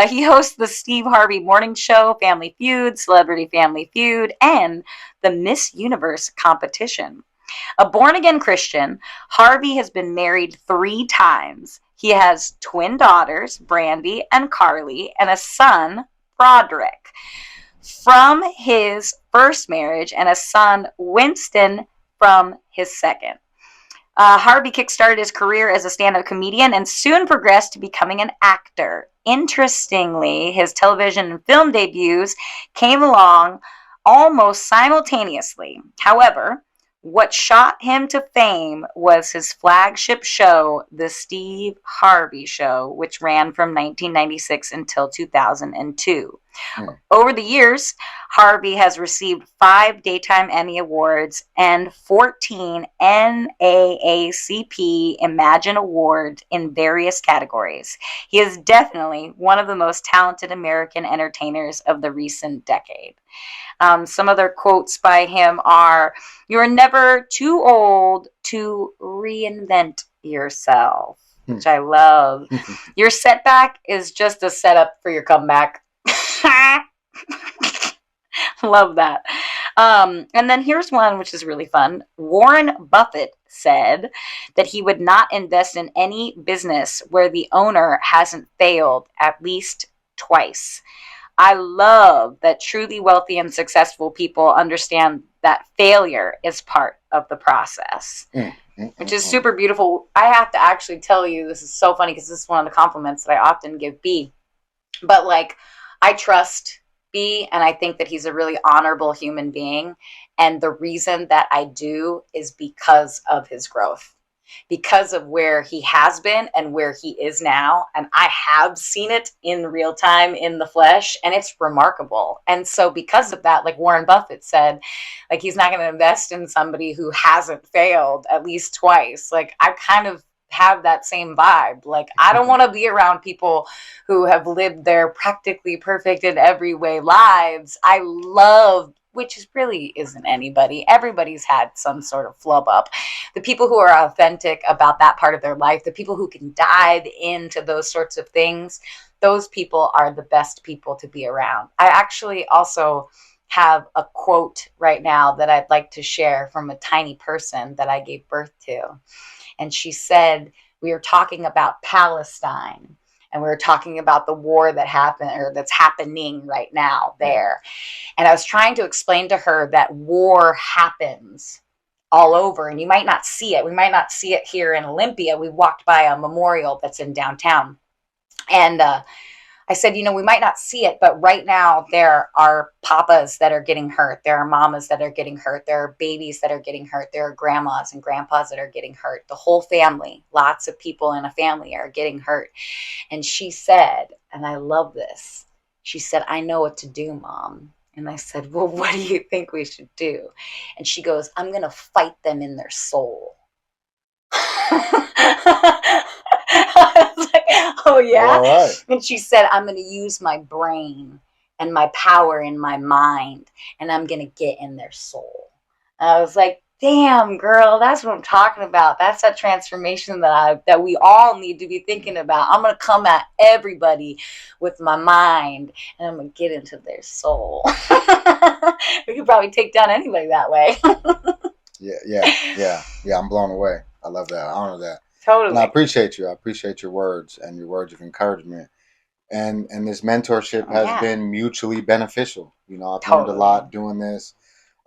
He hosts the Steve Harvey Morning Show, Family Feud, Celebrity Family Feud, and the Miss Universe competition. A born-again Christian, Harvey has been married 3 times. He has twin daughters, Brandy and Carly, and a son, Broderick, from his first marriage, and a son, Winston, from his second. Harvey kickstarted his career as a stand-up comedian and soon progressed to becoming an actor. Interestingly, his television and film debuts came along almost simultaneously. However, what shot him to fame was his flagship show, The Steve Harvey Show, which ran from 1996 until 2002. Over the years, Harvey has received 5 Daytime Emmy Awards and 14 NAACP Imagine Awards in various categories. He is definitely one of the most talented American entertainers of the recent decade. Some other quotes by him are, "You're never too old to reinvent yourself," which I love. "Your setback is just a setup for your comeback." Love that. And then here's one which is really fun. Warren Buffett said that he would not invest in any business where the owner hasn't failed at least twice. I love that truly wealthy and successful people understand that failure is part of the process, which is super beautiful. I have to actually tell you, this is so funny because this is one of the compliments that I often give B. But like, I trust B, and I think that he's a really honorable human being. And the reason that I do is because of his growth, because of where he has been and where he is now. And I have seen it in real time in the flesh, and it's remarkable. And so because of that, like Warren Buffett said, like, he's not going to invest in somebody who hasn't failed at least twice. Like, I kind of have that same vibe. Like, I don't want to be around people who have lived their practically perfect in every way lives. I love, which really isn't anybody. Everybody's had some sort of flub up. The people who are authentic about that part of their life, the people who can dive into those sorts of things, those people are the best people to be around. I actually also have a quote right now that I'd like to share from a tiny person that I gave birth to. And she said, we were talking about Palestine, and we were talking about the war that happened, or that's happening right now there. And I was trying to explain to her that war happens all over, and you might not see it. We might not see it here in Olympia. We walked by a memorial that's in downtown. And I said, you know, we might not see it, but right now there are papas that are getting hurt. There are mamas that are getting hurt. There are babies that are getting hurt. There are grandmas and grandpas that are getting hurt. The whole family, lots of people in a family are getting hurt. And she said, and I love this, she said, "I know what to do, Mom." And I said, "Well, what do you think we should do?" And she goes, "I'm going to fight them in their soul." I was like, "Oh yeah." All right. And she said, "I'm going to use my brain and my power in my mind, and I'm going to get in their soul." And I was like, damn, girl, that's what I'm talking about. That's that transformation that we all need to be thinking about. I'm going to come at everybody with my mind, and I'm going to get into their soul. We could probably take down anybody that way. Yeah. I'm blown away. I love that. I honor that. Totally. And I appreciate you. I appreciate your words and your words of encouragement. And this mentorship has been mutually beneficial. You know, I've learned a lot doing this.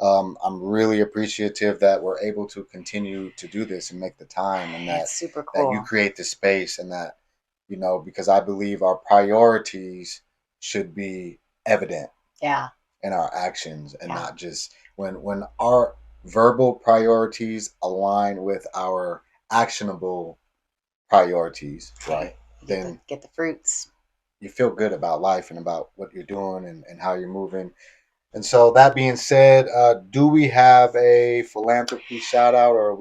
I'm really appreciative that we're able to continue to do this and make the time, and that It's super that cool. you create the space, and that, you know, because I believe our priorities should be evident Yeah. in our actions, and not just when our verbal priorities align with our actionable priorities, right? Then get the fruits. you feel good about life and about what you're doing, and how you're moving. And so that being said, do we have a philanthropy shout out, or are we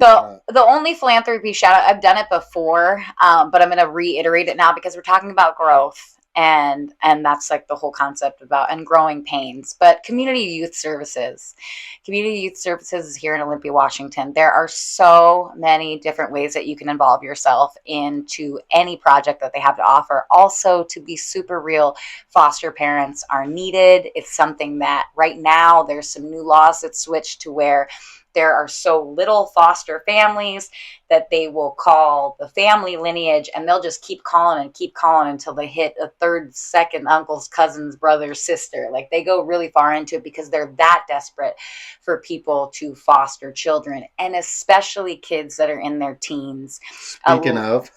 the only philanthropy shout out, I've done it before, but I'm going to reiterate it now because we're talking about growth, and that's like the whole concept about and growing pains. But community youth services is here in Olympia, Washington. There are so many different ways that you can involve yourself into any project that they have to offer. Also, to be super real, foster parents are needed. It's something that right now there's some new laws that switched to where there are so little foster families that they will call the family lineage, and they'll just keep calling until they hit a third, second uncle's, cousin's, brother, sister. Like, they go really far into it because they're that desperate for people to foster children, and especially kids that are in their teens. Speaking of,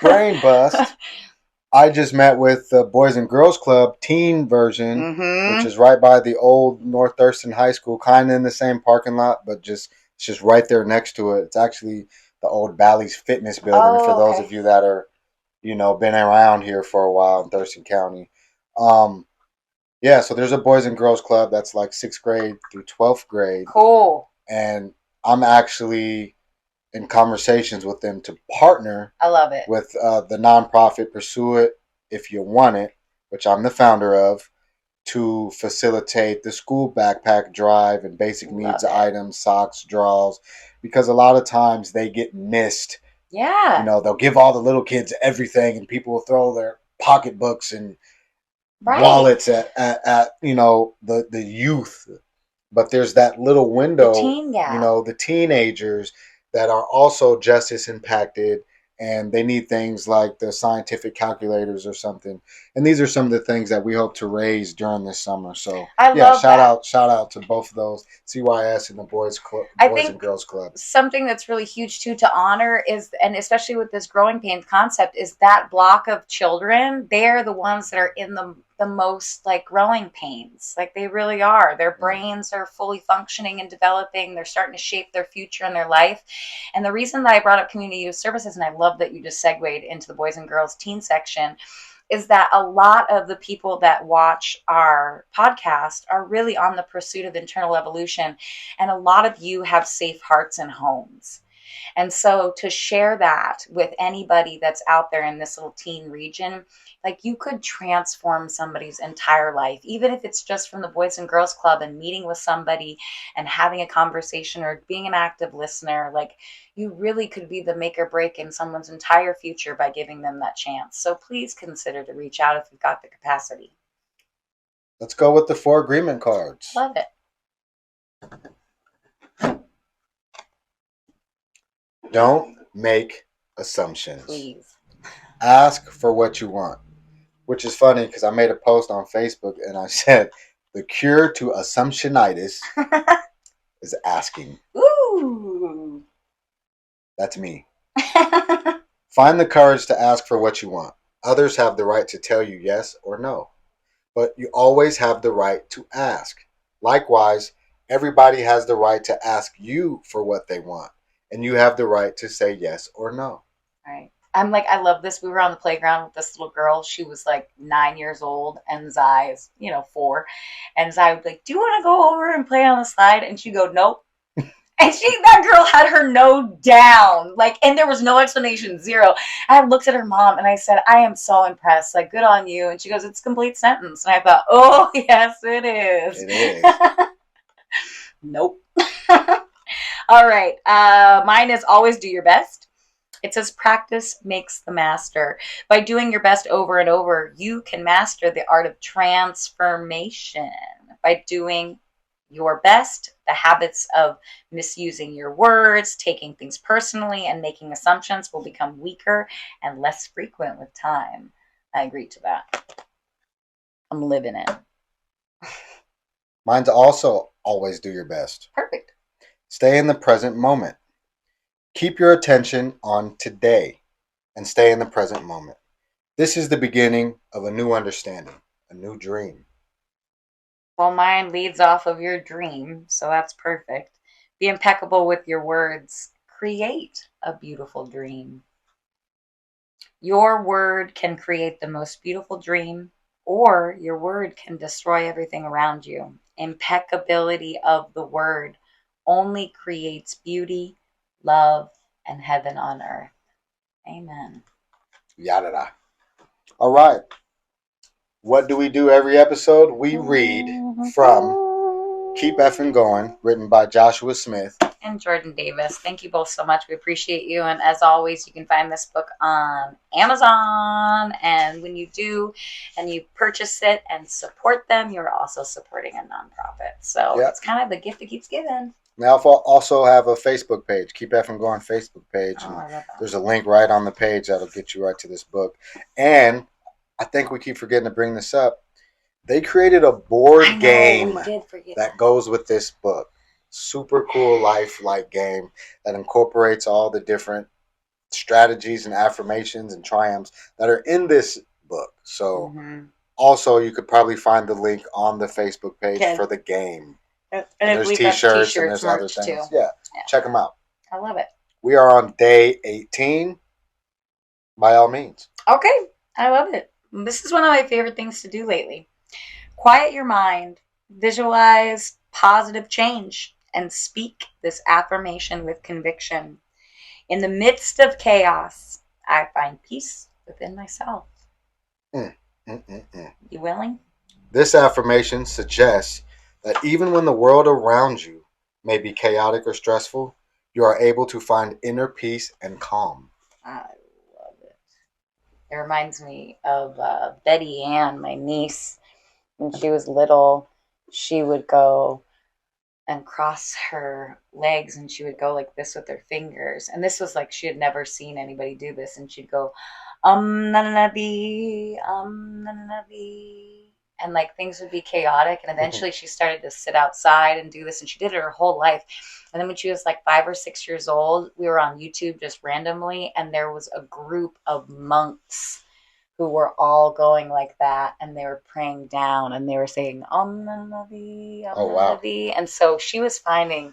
brain bust. I just met with the Boys and Girls Club teen version, which is right by the old North Thurston High School, kind of in the same parking lot, but it's just right there next to it. It's actually the old Bally's Fitness building, for those of you that are, you know, been around here for a while in Thurston County. Yeah, so there's a Boys and Girls Club that's like 6th grade through 12th grade. Cool. And I'm actually in conversations with them to partner. I love it. With the nonprofit Pursue It If You Want It, which I'm the founder of, to facilitate the school backpack drive and basic needs items, socks, drawers, because a lot of times they get missed. Yeah. You know, they'll give all the little kids everything, and people will throw their pocketbooks and wallets at you know, the youth. But there's that little window, you know, the teenagers that are also just as impacted, and they need things like the scientific calculators or something. And these are some of the things that we hope to raise during this summer. So shout out to both of those, CYS and the Boys and Girls Club. Something that's really huge too to honor is, and especially with this growing pains concept, is that block of children. They're the ones that are in the most like growing pains. Like, they really are. Their brains are fully functioning and developing. They're starting to shape their future and their life. And the reason that I brought up community youth services, and I love that you just segued into the boys and girls teen section, is that a lot of the people that watch our podcast are really on the pursuit of internal evolution. And a lot of you have safe hearts and homes. And so to share that with anybody that's out there in this little teen region, like, you could transform somebody's entire life, even if it's just from the Boys and Girls Club and meeting with somebody and having a conversation or being an active listener. Like, you really could be the make or break in someone's entire future by giving them that chance. So please consider to reach out if you've got the capacity. Let's go with the 4 agreement cards. Love it. Don't make assumptions. Please. Ask for what you want. Which is funny because I made a post on Facebook and I said, the cure to assumptionitis is asking. Ooh. That's me. Find the courage to ask for what you want. Others have the right to tell you yes or no, but you always have the right to ask. Likewise, everybody has the right to ask you for what they want, and you have the right to say yes or no. Right. I'm like, I love this. We were on the playground with this little girl. She was like 9 years old, and Zai is, 4. And Zai would be like, do you want to go over and play on the slide? And she'd go, nope. And that girl had her no down. Like, and there was no explanation, zero. I looked at her mom and I said, I am so impressed. Like, good on you. And she goes, it's a complete sentence. And I thought, oh, yes, it is. It is. Nope. All right. Mine is always do your best. It says practice makes the master. By doing your best over and over, you can master the art of transformation. By doing your best, the habits of misusing your words, taking things personally, and making assumptions will become weaker and less frequent with time. I agree to that. I'm living it. Mine's also always do your best. Perfect. Stay in the present moment. Keep your attention on today and stay in the present moment. This is the beginning of a new understanding, a new dream. Well, mine leads off of your dream, so that's perfect. Be impeccable with your words. Create a beautiful dream. Your word can create the most beautiful dream, or your word can destroy everything around you. Impeccability of the word only creates beauty, love, and heaven on earth. Amen. Yada. All right. What do we do every episode? We read from Keep Effing Going, written by Joshua Smith and Jordan Davis. Thank you both so much. We appreciate you. And as always, you can find this book on Amazon. And when you do and you purchase it and support them, you're also supporting a nonprofit. So It's kind of the gift that keeps giving. Now, I also have a Facebook page, Keep Effing Going Facebook page. And there's a link right on the page that'll get you right to this book. And I think we keep forgetting to bring this up. They created a board game that goes with this book. Super cool life-like game that incorporates all the different strategies and affirmations and triumphs that are in this book. So also you could probably find the link on the Facebook page for the game. And there's t-shirts and there's other things. Too. Yeah, check them out. I love it. We are on day 18. By all means. Okay, I love it. This is one of my favorite things to do lately. Quiet your mind, visualize positive change, and speak this affirmation with conviction. In the midst of chaos, I find peace within myself. You willing? This affirmation suggests that even when the world around you may be chaotic or stressful, you are able to find inner peace and calm. I love it. It reminds me of Betty Ann, my niece. When she was little, she would go and cross her legs and she would go like this with her fingers. And this was like she had never seen anybody do this. And she'd go, na-na-na-bee, na-na-na-bee. And like things would be chaotic. And eventually she started to sit outside and do this. And she did it her whole life. And then when she was like 5 or 6 years old, we were on YouTube just randomly. And there was a group of monks who were all going like that, and they were praying down, and they were saying, Om-na-na-vi, Om-na-na-vi. And so she was finding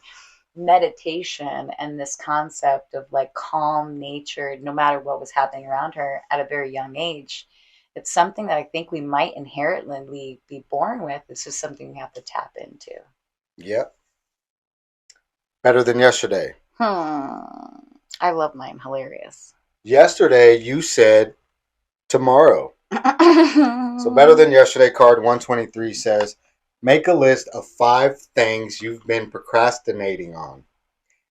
meditation and this concept of like calm nature, no matter what was happening around her at a very young age. It's something that I think we might inherently be born with. This is something we have to tap into. Yep. Better than yesterday. I love mine. Hilarious. Yesterday, you said tomorrow. So better than yesterday card 123 says, make a list of 5 things you've been procrastinating on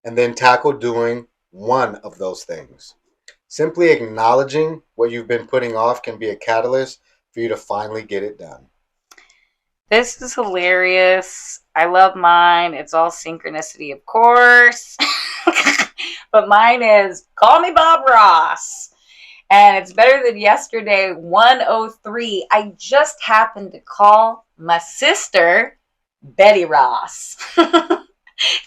and then tackle doing one of those things. Simply acknowledging what you've been putting off can be a catalyst for you to finally get it done. This is hilarious. I love mine. It's all synchronicity, of course. But mine is call me Bob Ross. And it's better than yesterday, 103. I just happened to call my sister Betty Ross. It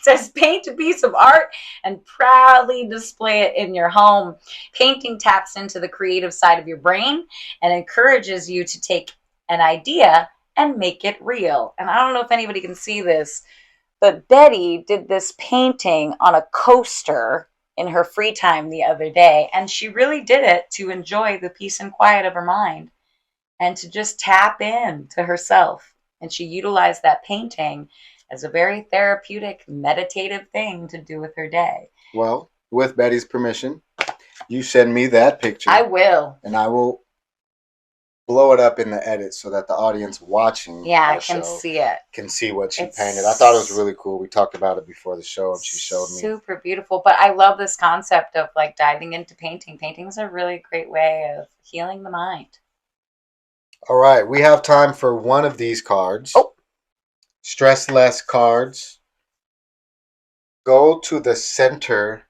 says, paint a piece of art and proudly display it in your home. Painting taps into the creative side of your brain and encourages you to take an idea and make it real. And I don't know if anybody can see this, but Betty did this painting on a coaster in her free time the other day, and she really did it to enjoy the peace and quiet of her mind and to just tap in to herself. And she utilized that painting as a very therapeutic, meditative thing to do with her day. Well, with Betty's permission, you send me that picture. I will. And I will blow it up in the edit so that the audience watching I can see it. Can see what she painted. I thought it was really cool. We talked about it before the show and she showed me. Super beautiful. But I love this concept of like diving into painting. Painting is a really great way of healing the mind. All right. We have time for one of these cards. Oh. Stress less cards. Go to the center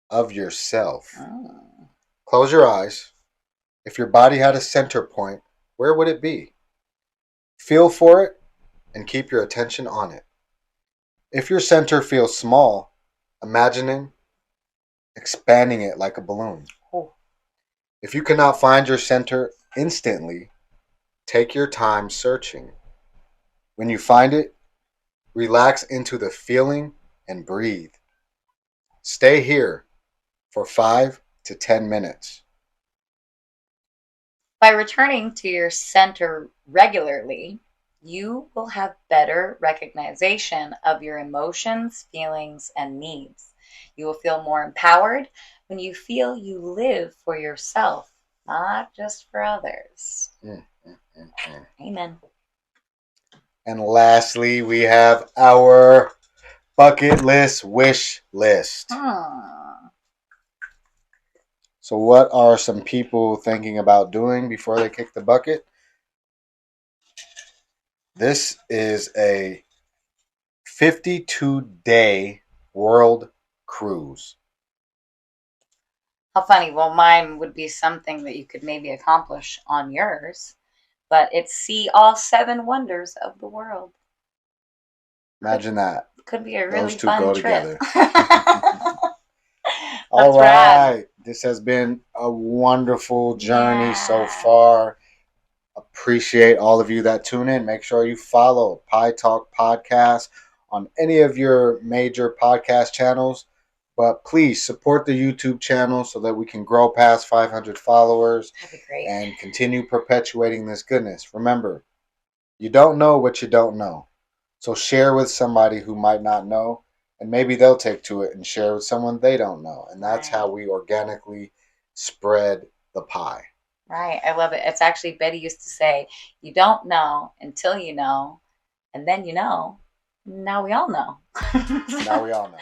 of yourself. Oh. Close your eyes. If your body had a center point, where would it be? Feel for it and keep your attention on it. If your center feels small, imagining expanding it like a balloon. Oh. If you cannot find your center instantly, take your time searching. When you find it, relax into the feeling and breathe. Stay here for 5 to 10 minutes. By returning to your center regularly, you will have better recognition of your emotions, feelings, and needs. You will feel more empowered when you feel you live for yourself, not just for others. Amen. And lastly, we have our bucket list wish list. So, what are some people thinking about doing before they kick the bucket? This is a 52-day world cruise. How funny. Well, mine would be something that you could maybe accomplish on yours, but it's see all 7 wonders of the world. Imagine that. Could be a Those really two fun go trip. together. All right. This has been a wonderful journey so far. Appreciate all of you that tune in. Make sure you follow Pie Talk Podcast on any of your major podcast channels. But please support the YouTube channel so that we can grow past 500 followers. That'd be great. And continue perpetuating this goodness. Remember, you don't know what you don't know. So share with somebody who might not know, and maybe they'll take to it and share with someone they don't know. And that's how we organically spread the pie. Right. I love it. It's actually, Betty used to say, you don't know until you know, and then you know. Now we all know. Now we all know.